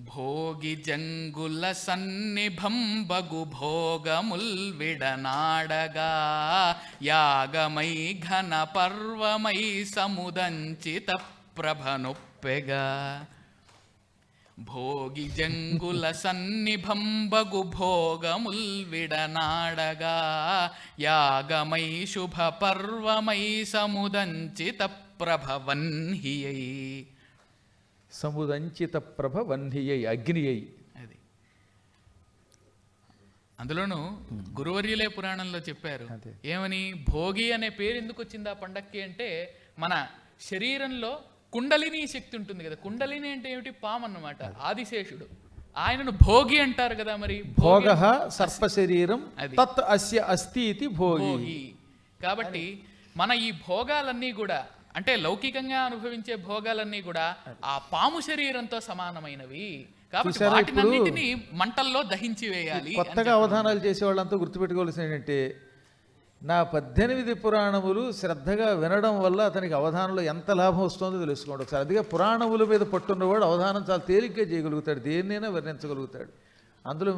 భోగి జంగుల సన్నిభం బగు భోగముల్ విడనాడగా యాగమై ఘన పర్వమై సముదంచిత ప్రభనొప్పెగా. భోగి జంగుల సన్నిభం బగు భోగముల్ విడనాడగా యాగమై శుభ పర్వమై సముదంచిత ప్రభవన్హియై. సముదంచిత ప్రభ వన్హియై, అగ్ని అయి. అది అందులోనూ గురువర్యులే పురాణంలో చెప్పారు. అదే. ఏమని? భోగి అనే పేరు ఎందుకు వచ్చింది ఆ పండక్కి అంటే, మన శరీరంలో కుండలిని శక్తి ఉంటుంది కదా. కుండలిని అంటే ఏమిటి? పాము అన్నమాట, ఆదిశేషుడు. ఆయనను భోగి అంటారు కదా. మరి భోగ సర్ప శరీరం అది. తత్ అస్య అస్తి ఇతి భోగి. భోగి. కాబట్టి మన ఈ భోగాలన్నీ కూడా, అంటే లౌకికంగా అనుభవించే భోగాలన్నీ కూడా ఆ పాము శరీరంతో సమానమైనవి. కాబట్టి చూసారా వాటినన్నిటినీ మంటల్లో దహించి వేయాలి. కొత్తగా అవధానాలు చేసేవాళ్ళంతా గుర్తుపెట్టుకోవాల్సిన ఏంటంటే, నా 18 పురాణములు శ్రద్ధగా వినడం వల్ల అతనికి అవధానంలో ఎంత లాభం వస్తుందో తెలుసుకోండి ఒకసారి. అదిగా పురాణముల మీద పట్టున్నవాడు అవధానం చాలా తేలిగ్గా చేయగలుగుతాడు, దేన్నైనా వర్ణించగలుగుతాడు. అందులో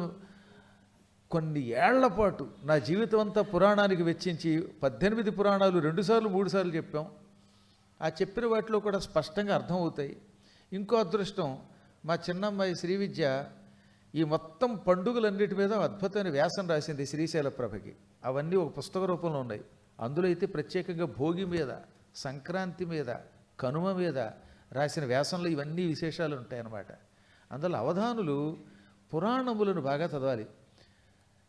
కొన్ని ఏళ్ల పాటు నా జీవితం అంతా పురాణానికి వెచ్చించి 18 పురాణాలు 2 సార్లు 3 సార్లు చెప్పాం. ఆ చెప్పిన వాటిలో కూడా స్పష్టంగా అర్థమవుతాయి. ఇంకో అదృష్టం, మా చిన్నమ్మాయి శ్రీవిద్య ఈ మొత్తం పండుగలన్నిటి మీద అద్భుతమైన వ్యాసం రాసింది శ్రీశైల ప్రభకి. అవన్నీ ఒక పుస్తక రూపంలో ఉన్నాయి. అందులో అయితే ప్రత్యేకంగా భోగి మీద, సంక్రాంతి మీద, కనుమ మీద రాసిన వ్యాసంలో ఇవన్నీ విశేషాలు ఉంటాయన్నమాట. అందులో అవధానులు పురాణములను బాగా చదవాలి.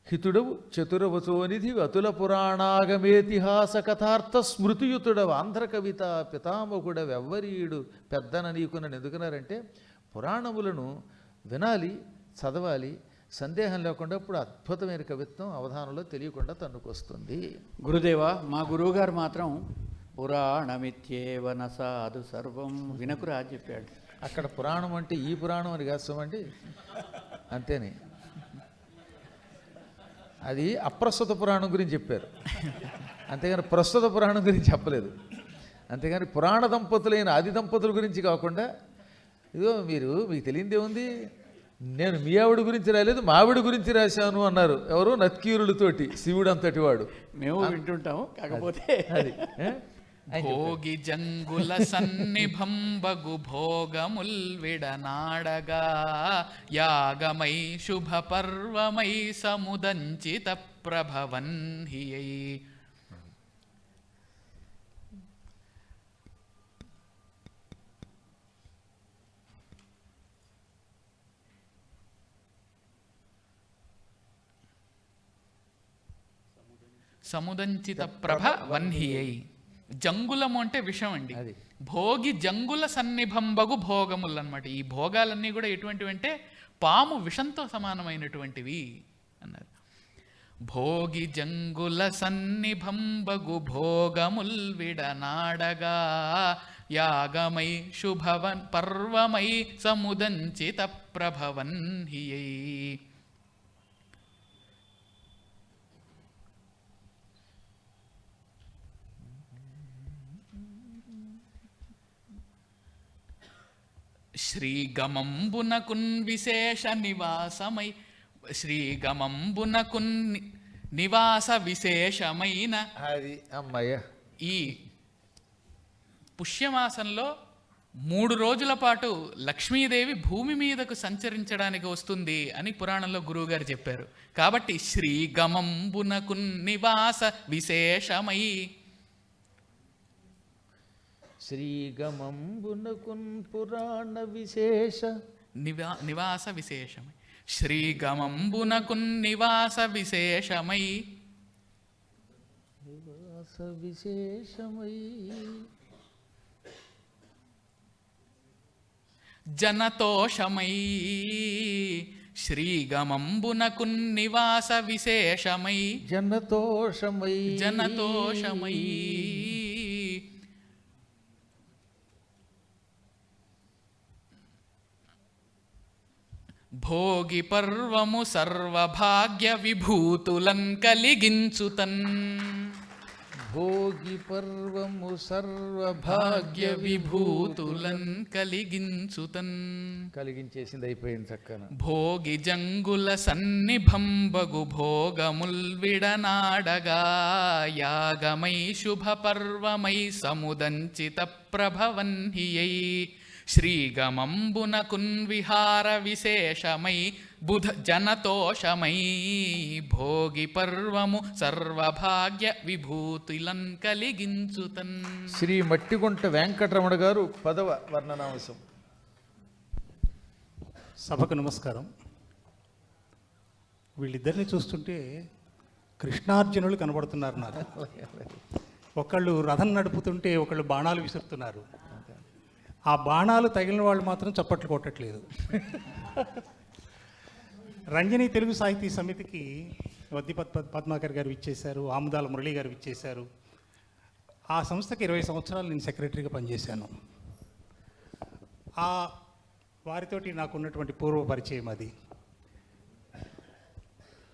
హితుడవు చతురవచోనిధి అతుల పురాణాగమేతిహాస కథార్థ స్మృతియుతుడవు ఆంధ్ర కవిత పితామహుడవెవ్వరీయుడు పెద్దన నీకునని ఎందుకున్నారంటే, పురాణములను వినాలి, చదవాలి, సందేహం లేకుండా ఇప్పుడు అద్భుతమైన కవిత్వం అవధానంలో తెలియకుండా తన్నుకొస్తుంది. గురుదేవా, మా గురువుగారు మాత్రం పురాణమిత్యేవన సాధు సర్వం వినకురా అని చెప్పాడు. అక్కడ పురాణం అంటే ఈ పురాణం అని కాస్తామండి, అంతేనే. అది అప్రస్తుత పురాణం గురించి చెప్పారు, అంతేగాని ప్రస్తుత పురాణం గురించి చెప్పలేదు. అంతేగాని పురాణ దంపతులైన ఆది దంపతుల గురించి కాకుండా, ఇదిగో మీకు తెలియందే ఉంది, నేను మీ ఆవిడ గురించి రాలేదు మా ఆవిడ గురించి రాశాను అన్నారు. ఎవరు? నత్కీరులతోటి, శివుడు అంతటి వాడు. మేము వింటుంటాము, కాకపోతే అది భోగి జంగుల సన్నిభం బగు భోగముల్ విడనాడగా యాగమై శుభ పర్వమై సముదంచిత ప్రభవన్హియై. సముదంచిత ప్రభ వన్హియై. జంగులము అంటే విషం అండి. అది. భోగి జంగుల సన్నిభంబగు భోగములు అన్నమాట. ఈ భోగాలన్నీ కూడా ఎటువంటివి అంటే పాము విషంతో సమానమైనటువంటివి అన్నారు. భోగి జంగుల సన్నిభంబగు భోగముల్ విడనాడగా యాగమై శుభవన్ పర్వమై సముదంచిత ప్రభవన్హియై. శ్రీగమంబునకున్ విశేష నివాసమై శ్రీగమంబునకున్ నివాస విశేషమైన అది అమ్మయ్య. ఈ పుష్యమాసంలో 3 రోజుల పాటు లక్ష్మీదేవి భూమి మీదకు సంచరించడానికి వస్తుంది అని పురాణంలో గురువుగారు చెప్పారు. కాబట్టి శ్రీగమంబునకు నివాస విశేషమై, శ్రీగమంబునకున్ పురాణ విశేష నివాస విశేషమై, శ్రీగమంబునకు నివాస విశేషమై, నివాస విశేషమై, జనతోషమై, శ్రీగమంబునకు నివాస విశేషమై, జనతోషమై, జనతోషమై, భోగి పర్వము సర్వభాగ్య విభూతులన్ కలిగించుతన్, భోగి పర్వము సర్వభాగ్య భాగ్య విభూతులన్ కలిగించుతన్, కలిగించేసింది, అయిపోయింది చక్కన. భోగి జంగుల సన్నిభంబగు భోగముల్ విడనాడగా, యాగమై శుభ పర్వమై సముదంచిత ప్రభవన్హియై, శ్రీగమంబునకున్ విహార విశేషమై, బుధ జనతోషమై, భోగి పర్వము సర్వభాగ్య విభూతులన్ కలిగించుతన్. శ్రీ మట్టిగుంట వెంకటరమణ గారు 10వ వర్ణనాంశం. సభకు నమస్కారం. వీళ్ళిద్దరిని చూస్తుంటే కృష్ణార్జునులు కనబడుతున్నారు నాకు. ఒకళ్ళు రథం నడుపుతుంటే ఒకళ్ళు బాణాలు విసురుతున్నారు. ఆ బాణాలు తగిలిన వాళ్ళు మాత్రం చప్పట్లు కొట్టట్లేదు. రంజని తెలుగు సాహితీ సమితికి వద్దిపత్ పద్మాకర్ గారు ఇచ్చేశారు, ఆముదాల మురళి గారు ఇచ్చేశారు. ఆ సంస్థకి 20 సంవత్సరాలు నేను సెక్రటరీగా పనిచేశాను. ఆ వారితోటి నాకు ఉన్నటువంటి పూర్వ పరిచయం అది.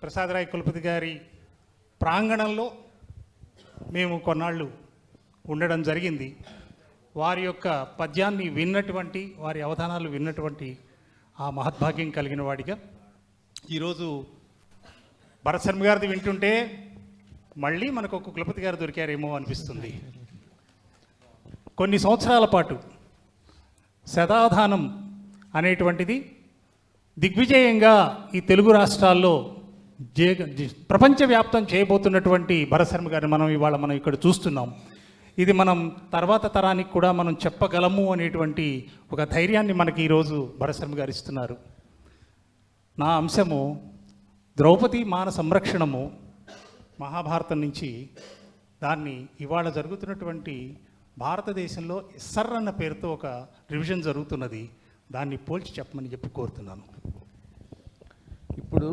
ప్రసాదరాయ్ కులపతి గారి ప్రాంగణంలో మేము కొన్నాళ్ళు ఉండడం జరిగింది. వారి యొక్క పద్యాన్ని విన్నటువంటి, వారి అవధానాలు విన్నటువంటి ఆ మహద్భాగ్యం కలిగిన వాడిగా ఈరోజు భరత్ శర్మ గారిది వింటుంటే మళ్ళీ మనకు ఒక కులపతి గారు దొరికారేమో అనిపిస్తుంది. కొన్ని సంవత్సరాల పాటు శతాధానం అనేటువంటిది దిగ్విజయంగా ఈ తెలుగు రాష్ట్రాల్లో ప్రపంచవ్యాప్తం చేయబోతున్నటువంటి భరత్ శర్మ గారిని మనం ఇక్కడ చూస్తున్నాం. ఇది మనం తర్వాత తరానికి కూడా మనం చెప్పగలము అనేటువంటి ఒక ధైర్యాన్ని మనకి ఈరోజు భరత్ శర్మ గారు ఇస్తున్నారు. నా అంశము ద్రౌపది మాన సంరక్షణము, మహాభారతం నుంచి. దాన్ని ఇవాళ జరుగుతున్నటువంటి భారతదేశంలో ఎస్ఆర్ అన్న పేరుతో ఒక రివిజన్ జరుగుతున్నది. దాన్ని పోల్చి చెప్పమని చెప్పి కోరుతున్నాను. ఇప్పుడు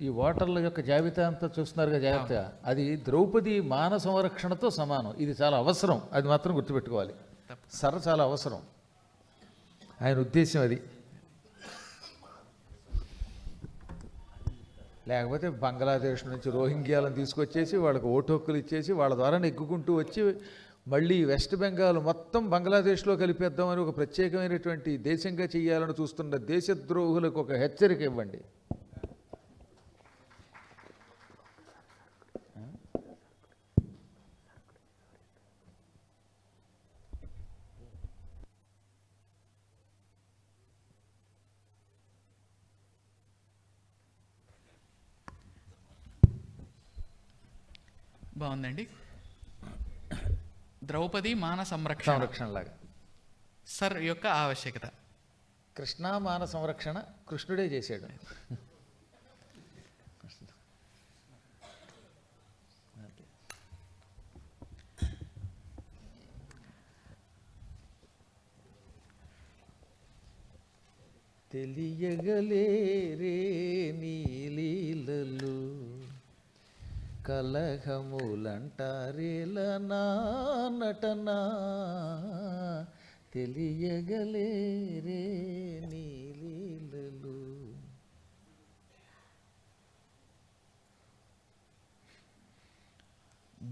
ఈ ఓటర్ల యొక్క జాబితా అంతా చూస్తున్నారుగా జాగ్రత్తగా, అది ద్రౌపది మాన సంరక్షణతో సమానం. ఇది చాలా అవసరం, అది మాత్రం గుర్తుపెట్టుకోవాలి. చాలా అవసరం, ఆయన ఉద్దేశం అది. లేకపోతే బంగ్లాదేశ్ నుంచి రోహింగ్యాలను తీసుకొచ్చేసి వాళ్ళకి ఓటు హక్కులు ఇచ్చేసి వాళ్ళ ద్వారా నెగ్గుకుంటూ వచ్చి మళ్ళీ వెస్ట్ బెంగాల్ మొత్తం బంగ్లాదేశ్లో కలిపేద్దామని ఒక ప్రత్యేకమైనటువంటి దేశంగా చేయాలని చూస్తున్న దేశద్రోహులకు ఒక హెచ్చరిక ఇవ్వండి. బాగుందండి. ద్రౌపది మాన సంరక్షణలాగా సర్ యొక్క ఆవశ్యకత. కృష్ణా మాన సంరక్షణ కృష్ణుడే చేశాడు. తెలియగలేరే నీలీలలు కలహములంటారేల నా నటనా, తెలియగలేరే నీలీలలు.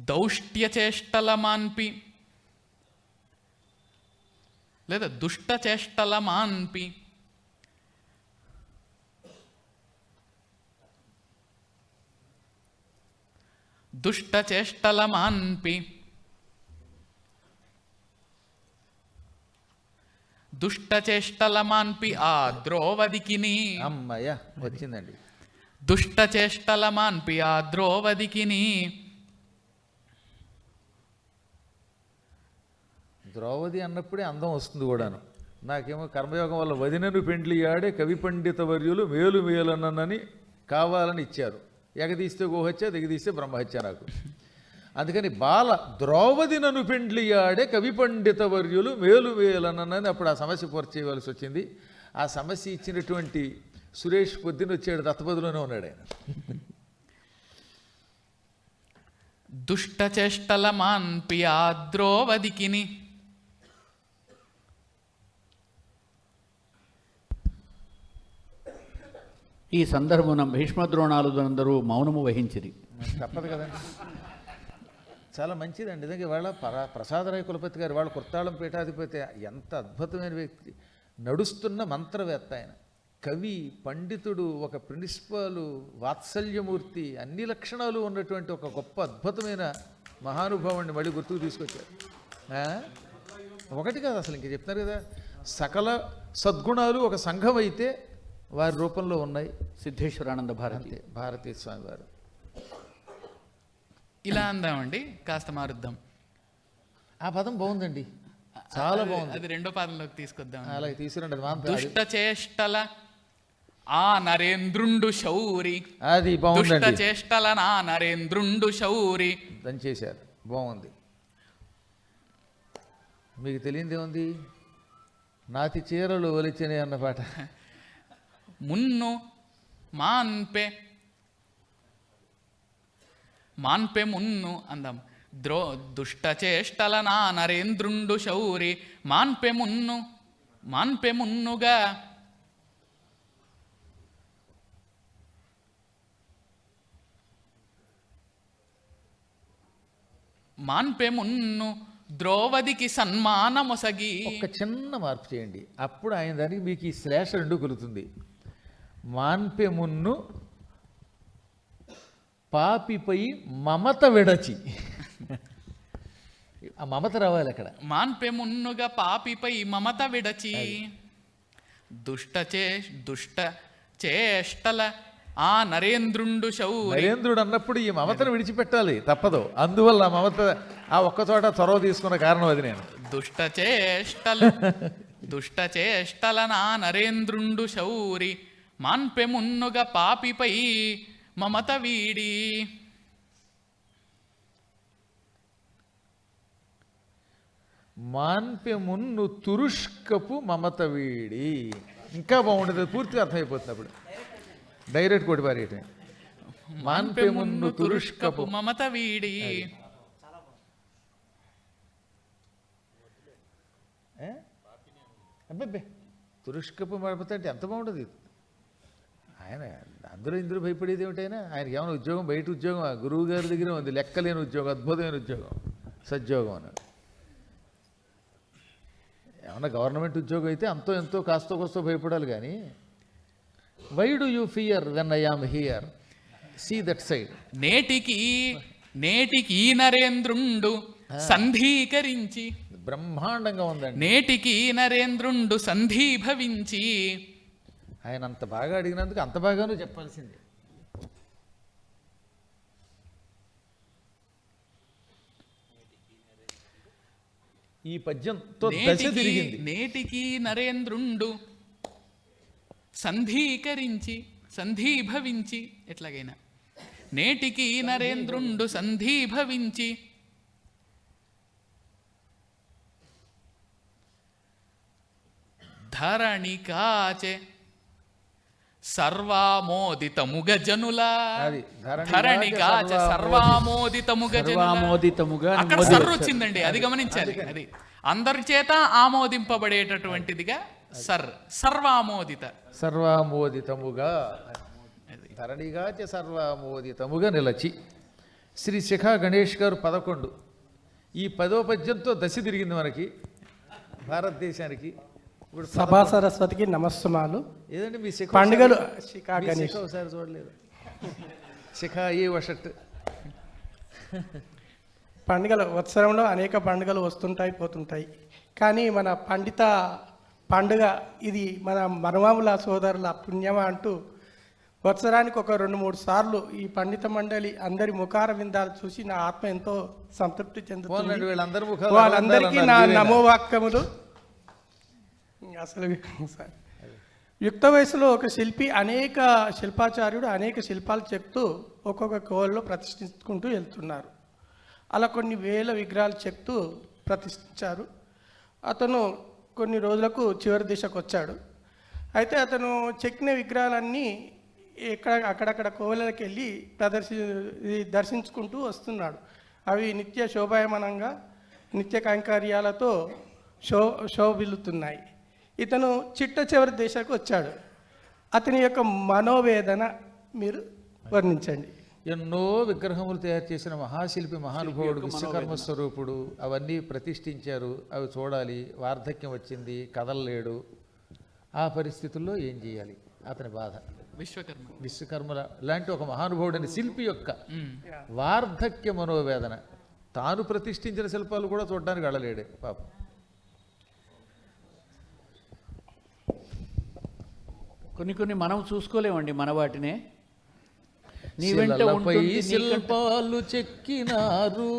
దౌష్ట్యచేష్టల మాన్పి లేదా దుష్టచేష్టల మాన్పి, దుష్టచేష్టల మాన్పి దుష్ట చేష్టల మాన్పి ఆ ద్రోవదికిని. అమ్మయ్య వచ్చిందండి. దుష్ట చేష్టల మాన్పి ఆ ద్రోవదికిని. ద్రౌపది అన్నప్పుడే అందం వస్తుంది కూడాను. నాకేమో కర్మయోగం వల్ల వదినను పెండ్లి ఆడే కవి పండిత వర్యులు మేలు మేలనని కావాలని ఇచ్చారు. ఎగదీస్తే గోహత్య, దిగదీస్తే బ్రహ్మహత్య నాకు. అందుకని బాల ద్రౌపది నన్ను పెండ్లి ఆడే కవి పండిత వర్యులు మేలు మేలనని అప్పుడు ఆ సమస్య పూర్తి చేయవలసి వచ్చింది. ఆ సమస్య ఇచ్చినటువంటి సురేష్ పొద్దున వచ్చాడు, దత్తపదిలోనే ఉన్నాడు ఆయన. దుష్ట చేష్టల మాన్పి ఆ ద్రోవదికిని. ఈ సందర్భమున భీష్మద్రోణాలుదందరూ మౌనము వహించిరి. తప్పదు కదండి. చాలా మంచిదండి. నిజంగా వాళ్ళ ప్రసాదరాయ కులపతి గారు, వాళ్ళ కుర్తాళం పీఠాధిపతి, ఎంత అద్భుతమైన వ్యక్తి. నడుస్తున్న మంత్రవేత్త ఆయన, కవి, పండితుడు, ఒక ప్రిన్సిపాలు, వాత్సల్యమూర్తి, అన్ని లక్షణాలు ఉన్నటువంటి ఒక గొప్ప అద్భుతమైన మహానుభావుడిని మళ్ళీ గుర్తుకు తీసుకొచ్చారు. ఒకటి కాదు అసలు, ఇంక చెప్తున్నారు కదా, సకల సద్గుణాలు ఒక సంఘం అయితే వారి రూపంలో ఉన్నాయి. సిద్ధేశ్వరానంద భారతి భారతీయ స్వామి వారు. ఇలా అందామండి, కాస్త మారుద్దాం. ఆ పదం బాగుందండి, చాలా బాగుంది. అది రెండో పాదంలోకి తీసుకొద్దాం. అలాగే తీసుకురండి. దుష్ట చేష్టల ఆ నరేంద్రుండు శౌరి. అది బాగుందండి. దుష్ట చేష్టల నా నరేంద్రుండు శౌరి. దంచేశారు, బాగుంది. మీకు తెలియంది ఏముంది? నాతి చీరలు ఒలిచినాయి అన్న పాట. మున్ను మాన్పే మాన్పే మున్ను అందాం. దుష్ట చేష్టల నా నరేంద్రుండు శౌరి మాన్పే మున్నుగా మాన్పే మున్ను ద్రౌపదికి సన్మానమొసగి. ఒక చిన్న మార్పు చేయండి, అప్పుడు ఆయన దానికి మీకు ఈ శ్లేష రెండు కులుతుంది. మాన్పే మున్ను పాపిపై మమత విడచి. ఆ మమత రావాలి అక్కడ. మాన్పే మున్నుగా పాపిపై మమత విడచి. దుష్ట చేష్టల ఆ నరేంద్రుండు శౌరి. నరేంద్రుడు అన్నప్పుడు ఈ మమతను విడిచిపెట్టాలి, తప్పదు. అందువల్ల ఆ మమత ఆ ఒక్కచోట చొరవ తీసుకున్న కారణం అది. నేను దుష్ట చేష్టల నా నరేంద్రుండు శౌరి మాన్పె మున్నుగా పాపిపై మమత వీడి. మాన్పె మున్ను తురుష్కపు మమత వీడి. ఇంకా బాగుంటుంది, పూర్తిగా అర్థమైపోతుంది అప్పుడు. డైరెక్ట్ కొట్టి పారేయటం. మాన్పె మున్ను తురుష్కపు మమత వీడి. అబ్బే, తురుష్కపు మమత అంటే ఎంత బాగుంటుంది. ఆయన ఇందులో భయపడేది ఏమిటైనా, ఆయనకి ఏమైనా ఉద్యోగం, బయట ఉద్యోగం, గురువు గారి దగ్గర ఉంది, లెక్కలేని ఉద్యోగం, అద్భుతమైన ఉద్యోగం, సద్యోగం అన్నాడు. ఏమన్నా గవర్నమెంట్ ఉద్యోగం అయితే అంతో ఎంతో కాస్తో కోస్తో భయపడాలి కానీ, why do you fear when I am here, see that side. నేటికి నరేంద్రుండు సంధీకరించి. బ్రహ్మాండంగా ఉందండి. నేటికి నరేంద్రుండు సంధీభవించి. ఆయన అంత బాగా అడిగినందుకు అంత బాగానూ చెప్పాల్సింది. ఈ పద్యంతో దశ తిరిగింది. నేటికి నరేంద్రుండు సంధీకరించి, సంధీభవించి, ఎట్లాగైనా నేటికి నరేంద్రుండు సంధీభవించి. ధరణి కాచే సర్వామోదితముగ జనుల. ధరణి కాచే సర్వామోదితముగ జనుల. అక్కడ సర్రు వచ్చిందండి, అది గమనించాలి. అది అందరి చేత ఆమోదింపబడేటటువంటిదిగా సర్వామోదితముగా, ధరణిగాచే సర్వామోదితముగా నిలచి. శ్రీ శిఖా గణేష్ గారు 11. ఈ 10వ పద్యంతో దశ తిరిగింది మనకి, భారతదేశానికి. ఇప్పుడు సభా సరస్వతికి నమస్సుమాలు. ఏదండి మీ శిఖ పండుగలు ఒకసారి చూడలేదు. శిఖా ఏ వషట్. పండుగలు ఉత్సవంలో అనేక పండుగలు వస్తుంటాయి పోతుంటాయి, కానీ మన పండుగ ఇది మన మనవాముల సోదరుల పుణ్యమా అంటూ సంవత్సరానికి ఒక 2-3 సార్లు ఈ పండిత మండలి అందరి ముఖార విందాలు చూసి నా ఆత్మ ఎంతో సంతృప్తి చెందుతుంది. వీళ్ళందరి ముఖాలు వాళ్ళందరికీ నా అరవిందాలు నమోవాక్యములు. అసలు యుక్త వయసులో ఒక శిల్పి శిల్పాచార్యుడు అనేక శిల్పాలు చెక్తూ ఒక్కొక్క కోవల్లో ప్రతిష్ఠించుకుంటూ వెళ్తున్నారు. అలా కొన్ని వేల విగ్రహాలు చెక్తూ ప్రతిష్ఠించారు. అతను కొన్ని రోజులకు చివరి దిశకు వచ్చాడు. అయితే అతను చెక్కిన విగ్రహాలన్నీ అక్కడక్కడ కోవెలకి వెళ్ళి దర్శించుకుంటూ వస్తున్నాడు. అవి నిత్య శోభాయమానంగా నిత్య కైంకర్యాలతో శోభిల్లుతున్నాయి. ఇతను చిట్ట చివరి దిశకు వచ్చాడు. అతని యొక్క మనోవేదన మీరు వర్ణించండి. ఎన్నో విగ్రహములు తయారు చేసిన మహాశిల్పి మహానుభావుడు విశ్వకర్మ స్వరూపుడు అవన్నీ ప్రతిష్ఠించారు. అవి చూడాలి, వార్ధక్యం వచ్చింది, కదలలేడు. ఆ పరిస్థితుల్లో ఏం చేయాలి? అతని బాధ. విశ్వకర్మల లాంటి ఒక మహానుభావుడని శిల్పి యొక్క వార్ధక్య మనోవేదన. తాను ప్రతిష్ఠించిన శిల్పాలు కూడా చూడడానికి వెళ్ళలేడే పాపం. కొన్ని మనం చూసుకోలేమండి మన వాటినే. శిలలపై శిల్పాలు చెక్కినారు,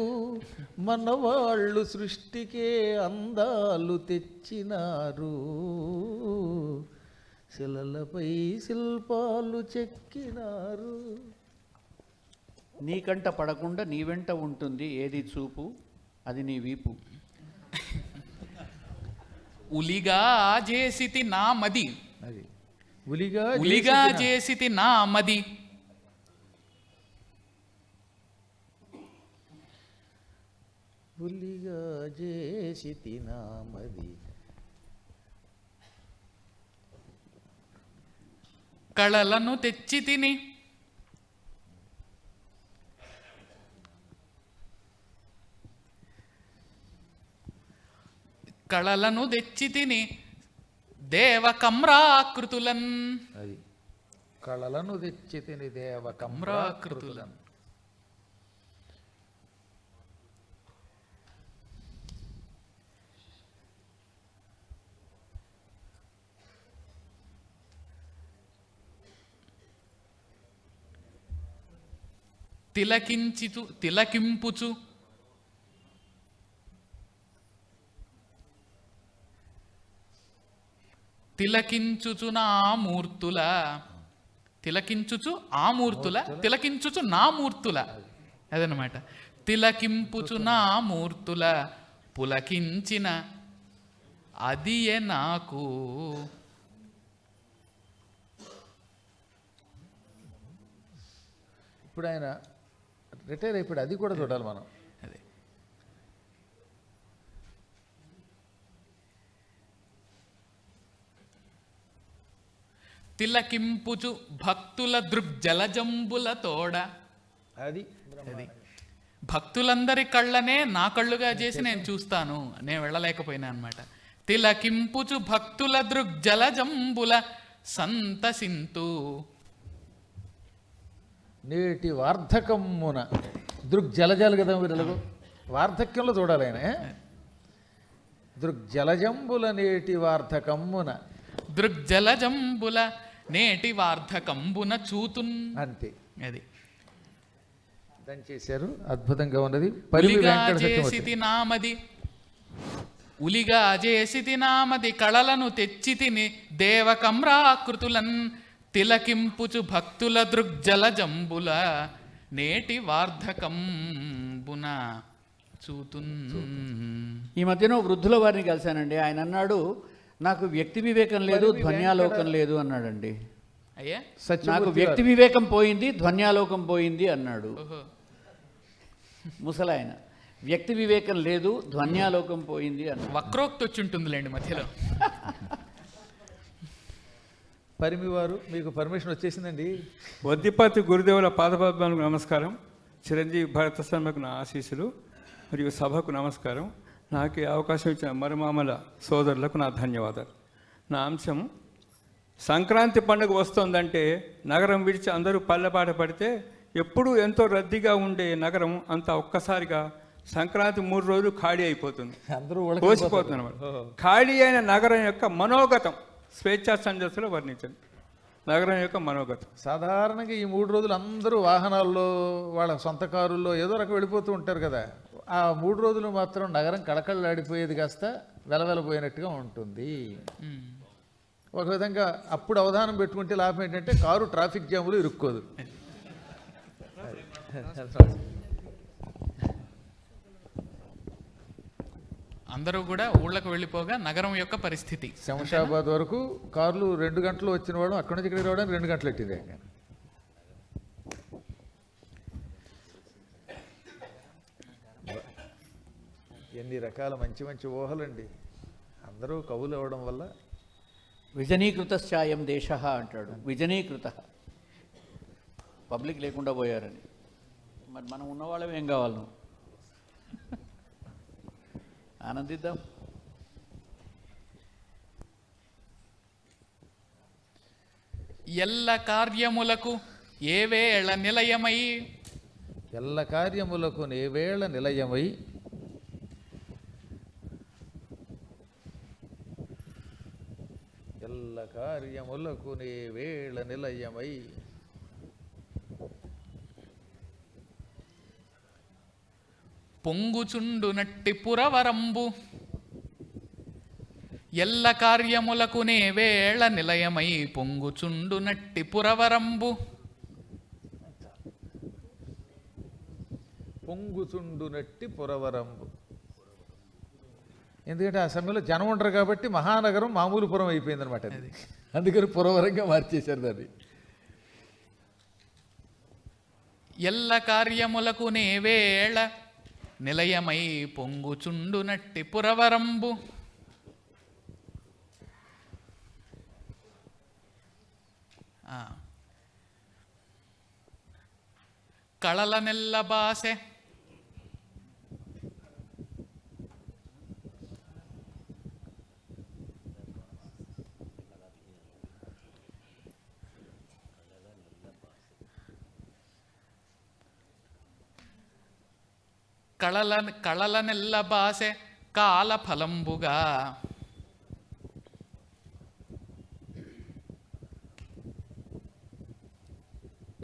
మనవాళ్ళు సృష్టికే అందాలు తెచ్చినారు. శిలలపై శిల్పాలు చెక్కినారు. నీకంట పడకుండా నీ వెంట ఉంటుంది ఏది చూపు, అది నీ వీపు. ఉలిగా చేసితి నా మది, అది ఉలిగా చేసితి నా మది. ఉలిగా చేసితి నా మది. కళలను తెచ్చి తిని దేవకమ్రాకృతులన్. అది కళలను తెచ్చి తిని దేవకమ్రాకృతులన్. తిలకింపుచు తిలకించుచు నా మూర్తుల, తిలకించుచు ఆ మూర్తుల, తిలకించుచు నా మూర్తుల. అదనమాట. తిలకింపుచు నా మూర్తుల పులకించిన అదియే నాకు. ఇప్పుడు ఆయన రిటైర్ అయిపోయాడు, అది కూడా చూడాలి మనం. అదే తిలకింపుచు భక్తుల దృగ్జలజంబుల తోడ. అది భక్తులందరి కళ్ళనే నా కళ్ళుగా చేసి నేను చూస్తాను, నేను వెళ్ళలేకపోయినా అనమాట. తిలకింపుచు భక్తుల దృగ్జలజంబుల సంతసింతు. నేటి వార్ధకమ్మున దృగ్జలజాలు కదా వీళ్ళకు, వార్ధక్యంలో చూడాలి ఆయన. దృగ్జలజంబుల నేటి వార్ధకమ్మున, దృగ్జలజంబుల నేటి వార్ధకంబున చూతున్. అంతే, అది దాన్ని చేశారు. అద్భుతంగా ఉన్నది. ఉలిగా చేసితి నామది, ఉలిగా చేసితి నామది కళలను తెచ్చి తిని దేవకమ్రాకృతులన్. తిలకింపుచు భక్తుల దృగ్జలజంబుల నేటి వార్ధకంబున చూతున్. ఈ మధ్యన వృద్ధుల వారిని కలిశానండి. ఆయన అన్నాడు, నాకు వ్యక్తి వివేకం లేదు, ధ్వన్యాలోకం లేదు అన్నాడండి. అయ్యా, నాకు వ్యక్తి వివేకం పోయింది, ధ్వన్యాలోకం పోయింది అన్నాడు ముసలాయన. వ్యక్తి వివేకం లేదు, ధ్వన్యాలోకం పోయింది అన్నాడు. వక్రోక్తి వచ్చి ఉంటుందిలేండి మధ్యలో. పరిమివారు మీకు పర్మిషన్ వచ్చేసిందండి. వద్దిపతి గురుదేవుల పాదపద్మాలకు నమస్కారం. చిరంజీవి భరత శర్మకు నా ఆశీస్సులు మరియు సభకు నమస్కారం. నాకు ఈ అవకాశం ఇచ్చిన మరుమామల సోదరులకు నా ధన్యవాదాలు. నా అంశం, సంక్రాంతి పండుగ వస్తోందంటే నగరం విడిచి అందరూ పల్లెపాట పడితే ఎప్పుడూ ఎంతో రద్దీగా ఉండే నగరం అంతా ఒక్కసారిగా సంక్రాంతి 3 రోజులు ఖాళీ అయిపోతుంది, అందరూ కోసిపోతుంది అన్నమాట. ఖాళీ అయిన నగరం యొక్క మనోగతం స్వేచ్ఛా ఛందస్సులో వర్ణించండి. నగరం యొక్క మనోగతం. సాధారణంగా ఈ 3 రోజులు అందరూ వాహనాల్లో వాళ్ళ సొంత కారుల్లో ఏదో రకం వెళ్ళిపోతూ ఉంటారు కదా. ఆ 3 రోజులు మాత్రం నగరం కళకళలాడిపోయేది కాస్త వెలవెలపోయినట్టుగా ఉంటుంది. ఒక విధంగా అప్పుడు అవధానం పెట్టుకుంటే లాభం ఏంటంటే కారు ట్రాఫిక్ జాములు ఇరుక్కోదు. అందరూ కూడా ఊళ్ళకు వెళ్ళిపోగా నగరం యొక్క పరిస్థితి. శంషాబాద్ వరకు కార్లు 2 గంటలు వచ్చిన వాడు అక్కడి నుంచి ఇక్కడికి రావడానికి 2 గంటలు పెట్టింది. ఎన్ని రకాల మంచి మంచి ఊహలండి. అందరూ కవులు అవ్వడం వల్ల. విజనీకృతశ్చాయం దేశ అంటాడు. విజనీకృత, పబ్లిక్ లేకుండా పోయారని. మరి మనం ఉన్నవాళ్ళం ఏం కావాలి? నువ్వు ఆనందిద్దాం. ఎల్ల కార్యములకు ఏ వేళ నిలయమై, ఎల్ల కార్యములకు నేవేళ నిలయమై, ఎల్ల కార్యములకు నేవేళ నిలయమై, పొంగుచుండు నట్టి పురవరంబు, ఎల్ల కార్యములకు నే వేళ నిలయమై పొంగుచుండు నట్టి పురవరంబు. పొంగుచుండు నట్టి పురవరంబు. ఎందుకంటే ఆ సమయంలో జనం ఉండరు కాబట్టి మహానగరం మామూలు పురం అయిపోయిందనమాట. అది అందుకని పురవరంగా మార్చేశారు దాన్ని. ఎల్ల కార్యములకు నే వేళ నిలయమై పొంగుచుండు నట్టి పురవరంబు. కళల నెల్ల బాసె, కళల నెల్ల బాసె కాల ఫలంబుగా,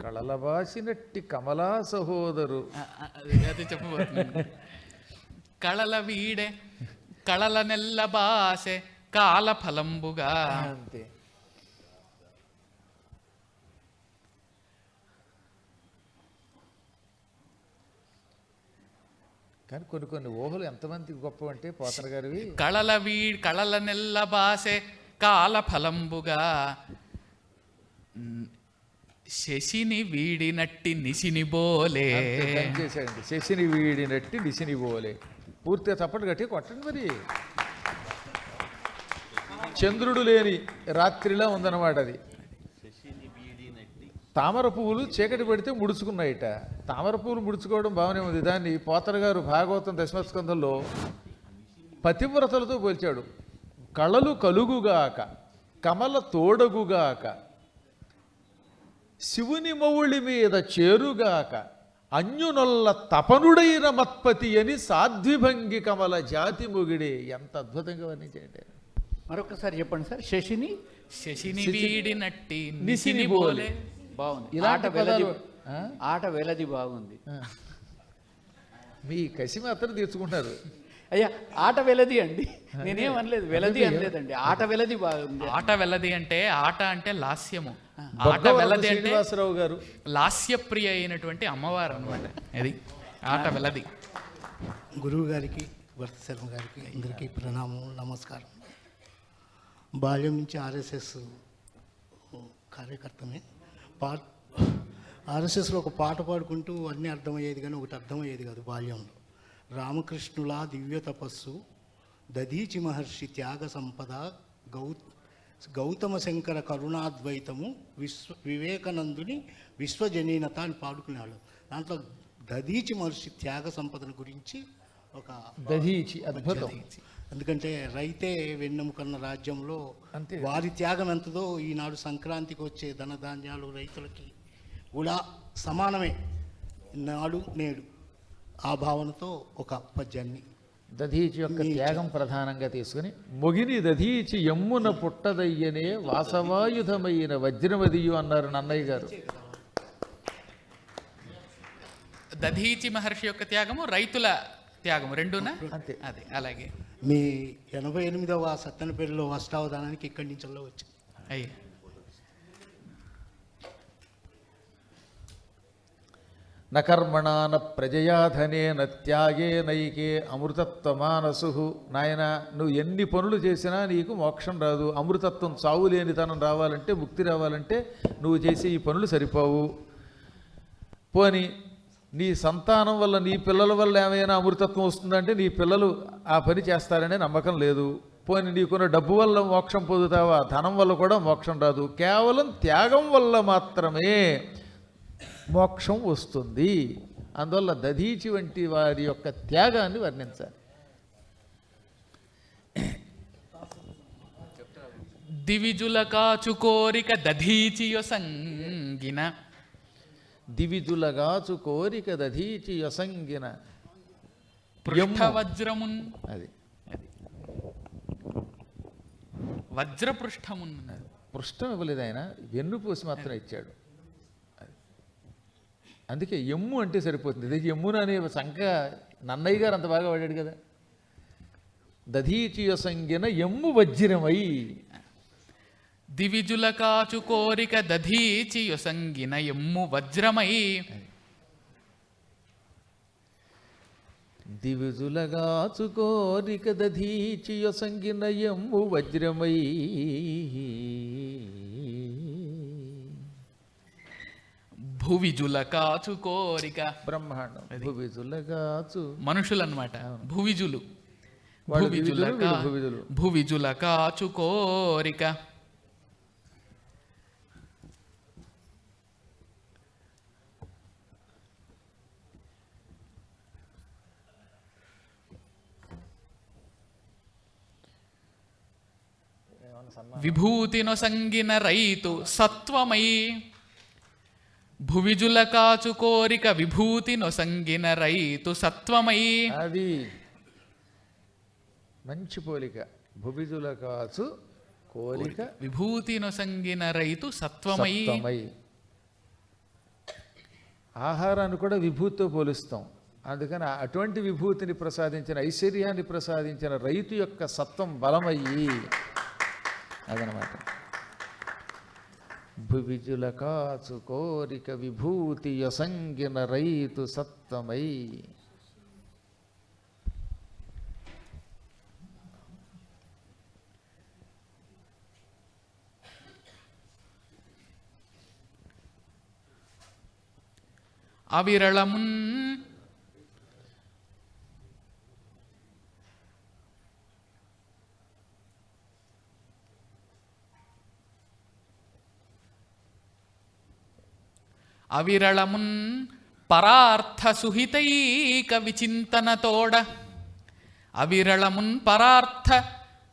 కళలబాసినట్టి కమలా సహోదరు. అది చెప్పబోతున్నాను. కళల వీడే కళల నెల్ల బాసె కాల ఫలంబుగా. అంతే. కానీ కొన్ని కొన్ని ఊహలు ఎంతమంది గొప్ప అంటే పోతన గారివి. కళల నెల్ల బాసె కాల ఫలంబుగా, శశిని వీడినట్టి నిశిని బోలే. చేశాడండి. శశిని వీడినట్టి నిశిని బోలే. పూర్తిగా చప్పట్లు కట్టి కొట్టండి మరి. చంద్రుడు లేని రాత్రిలా ఉందన్నమాట అది. తామర పువ్వులు చీకటి పెడితే ముడుచుకున్నాయిట. తామర పువ్వులు ముడుచుకోవడం బాగానే ఉంది. దాన్ని పోతన గారు భాగవతం దశమస్కంధంలో పతివ్రతలతో పోల్చాడు. కళలు కలుగుగాక, కమల తోడగుగాక, శివుని మౌళి మీద చేరుగాక, అన్యునొల్ల తపనుడైన మత్పతి అని సాధ్విభంగి కమల జాతి మొగిడే. ఎంత అద్భుతంగా వర్ణించండి. మరొకసారి చెప్పండి సార్. శశిని వీడినట్టి నిశిని బోలే. బాగుంది. ఇలాంటి పదాలు. ఆట వెలది బాగుంది. మీ కసి మాత్రం తీర్చుకుంటారు. అయ్యా ఆట వెలది అండి, నేనేం అనలేదు, వెలది అనలేదండి. ఆట వెలది బాగుంది. ఆట వెలది అంటే ఆట అంటే లాస్యము. ఆట వెలది అంటే శ్రీనివాసరావు గారు లాస్యప్రియ అయినటువంటి అమ్మవారు అనమాట. అది ఆట వెలది. గురువు గారికి, భరత శర్మ గారికి అందరికీ ప్రణామం, నమస్కారం. బాల్యం నుంచి ఆర్ఎస్ఎస్ కార్యకర్తమే. ఆర్ఎస్ఎస్లో ఒక పాట పాడుకుంటూ అన్నీ అర్థమయ్యేది, కానీ ఒకటి అర్థమయ్యేది కాదు బాల్యంలో. రామకృష్ణుల దివ్య తపస్సు, దధీచి మహర్షి త్యాగ సంపద, గౌతమ శంకర కరుణాద్వైతము, వివేకానందుని విశ్వజనీనత అని పాడుకునేవాళ్ళు. దాంట్లో దధీచి మహర్షి త్యాగ సంపదను గురించి ఒక దధీచి అద్భుతం. ఎందుకంటే రైతే వెన్నెముకన్న రాజ్యంలో వారి త్యాగం ఎంతదో ఈనాడు సంక్రాంతికి వచ్చే ధనధాన్యాలు రైతులకి కూడా సమానమే నాడు నేడు. ఆ భావనతో ఒక పద్యాన్ని దధీచి యొక్క త్యాగం ప్రధానంగా తీసుకుని మొగిని దధీచి ఎమ్మున పుట్టదయ్యనే వాసవాయుధమైన వజ్రమదియు అన్నారు నన్నయ్య గారు. దధీచి మహర్షి యొక్క త్యాగము, రైతుల త్యాగము రెండునా? అంతే. అదే అలాగే. మీ 88వ సత్తెనపల్లిలో అష్టావధానానికి ఇక్కడి నుంచి వచ్చింది. అయ్యా నకర్మణాన ప్రజయాధనేన త్యాగేనైకే అమృతత్వమానసు. నాయన, నువ్వు ఎన్ని పనులు చేసినా నీకు మోక్షం రాదు. అమృతత్వం, చావులేనితనం రావాలంటే, ముక్తి రావాలంటే నువ్వు చేసే ఈ పనులు సరిపోవు. పోని నీ సంతానం వల్ల, నీ పిల్లల వల్ల ఏమైనా అమృతత్వం వస్తుందంటే నీ పిల్లలు ఆ పని చేస్తారనే నమ్మకం లేదు. పోని నీకున్న డబ్బు వల్ల మోక్షం పొందుతావా? ధనం వల్ల కూడా మోక్షం రాదు. కేవలం త్యాగం వల్ల మాత్రమే మోక్షం వస్తుంది. అందువల్ల దధీచి వంటి వారి యొక్క త్యాగాన్ని వర్ణించాలి. దివిజుల కాచు కోరిక దధీచి యొసంగిన. దివిజులగాచు కోరిక దధీచి యొసంగిన పృష్ఠ వజ్రమున్. అది వజ్రపృష్ఠమున్. పృష్ఠం ఇవ్వలేదు ఆయన, వెన్నుపూసి మాత్రం ఇచ్చాడు. అందుకే ఎమ్ము అంటే సరిపోతుంది. ఇది ఎమ్మున అనే సంఖ నన్నయ్య గారు అంత బాగా వాడాడు కదా. దధీచి యొసంగిన ఎమ్ము వజ్రమై. దివిజుల కాచు కోరిక దధీచి యొసంగిన ఎమ్ము వజ్రమై. దివిజులగాచు కోరిక దధీచి యొసంగిన ఎమ్ము వజ్రమై. భువిజుల కాచు కోరిక. బ్రహ్మాండం. భువిజులగాచు మనుషులు అన్నమాట. భువిజులు. వాళ్ళు దివిజులు, వీళ్ళు భువిజులు. భువిజుల కాచు కోరిక. విభూతినొసంగిన రైతు సత్వమై. భువిజుల కాచు కోరిక విభూతినొసంగిన రైతు సత్వమై. అది మంచి పోలిక. భువిజులగాచు కోరిక విభూతినొసంగిన రైతు సత్వమై. సత్వమై. ఆహారాన్ని కూడా విభూతితో పోలుస్తాం. అందుకని అటువంటి విభూతిని ప్రసాదించిన, ఐశ్వర్యాన్ని ప్రసాదించిన రైతు యొక్క సత్వం బలమయ్యి, అదనమాట. భువిజుల కాచు కోరిక విభూతి యొసంగిన రైతు సత్వమై. అవిరళమున్. అవిరళమున్ పరార్థ సుహితైక విచింతనతోడ. అవిరళమున్ పరార్థ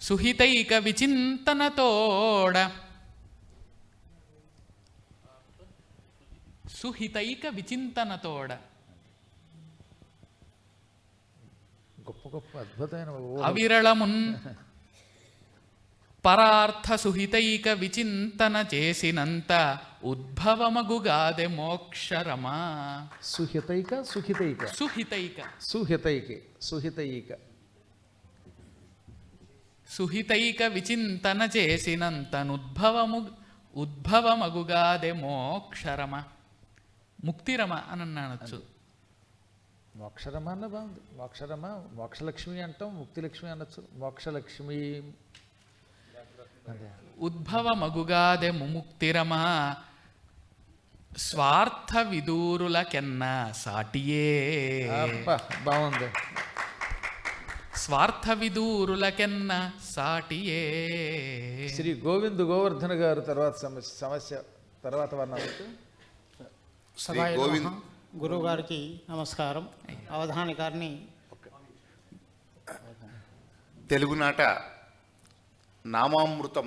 సుహితైక విచింతనతోడ. సుహితైక విచింతనతోడ. గొప్ప గొప్ప అద్భుతమైన అవిరళమున్ పరార్థ సుహితైక విచింతన చేసినంత ఉద్భవమగుగాదె మోక్షరమా. సుహితైక సుహితైక సుహితైక సుహితైకే సుహితైక సుహితైక విచింతన ఉద్భవమగుగాదె మోక్షరమ. ముక్తిరమ అని అనొచ్చు. మోక్షరమ అన్న బాగుంది. మోక్షరమ, మోక్షలక్ష్మి అంటాం, ముక్తిలక్ష్మి అనొచ్చు. మోక్షలక్ష్మి. ఉద్భవమగుగాదె ముముక్తిరమ. స్వార్థ విదూరులకెన్నా సాటియే. బాగుంది. స్వార్థ విదూరులకెన్న సాటియే. శ్రీ గోవింద్ గోవర్ధన గారు తర్వాత సమస్య తర్వాత వర్ణాలకు. గురువు గారికి నమస్కారం. అవధానికారిని తెలుగునాట నామామృతం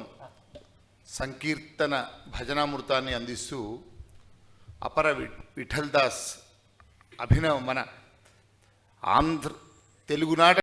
సంకీర్తన భజనామృతాన్ని అందిస్తూ అపర విఠల్ దాస్ మన తెలుగునాట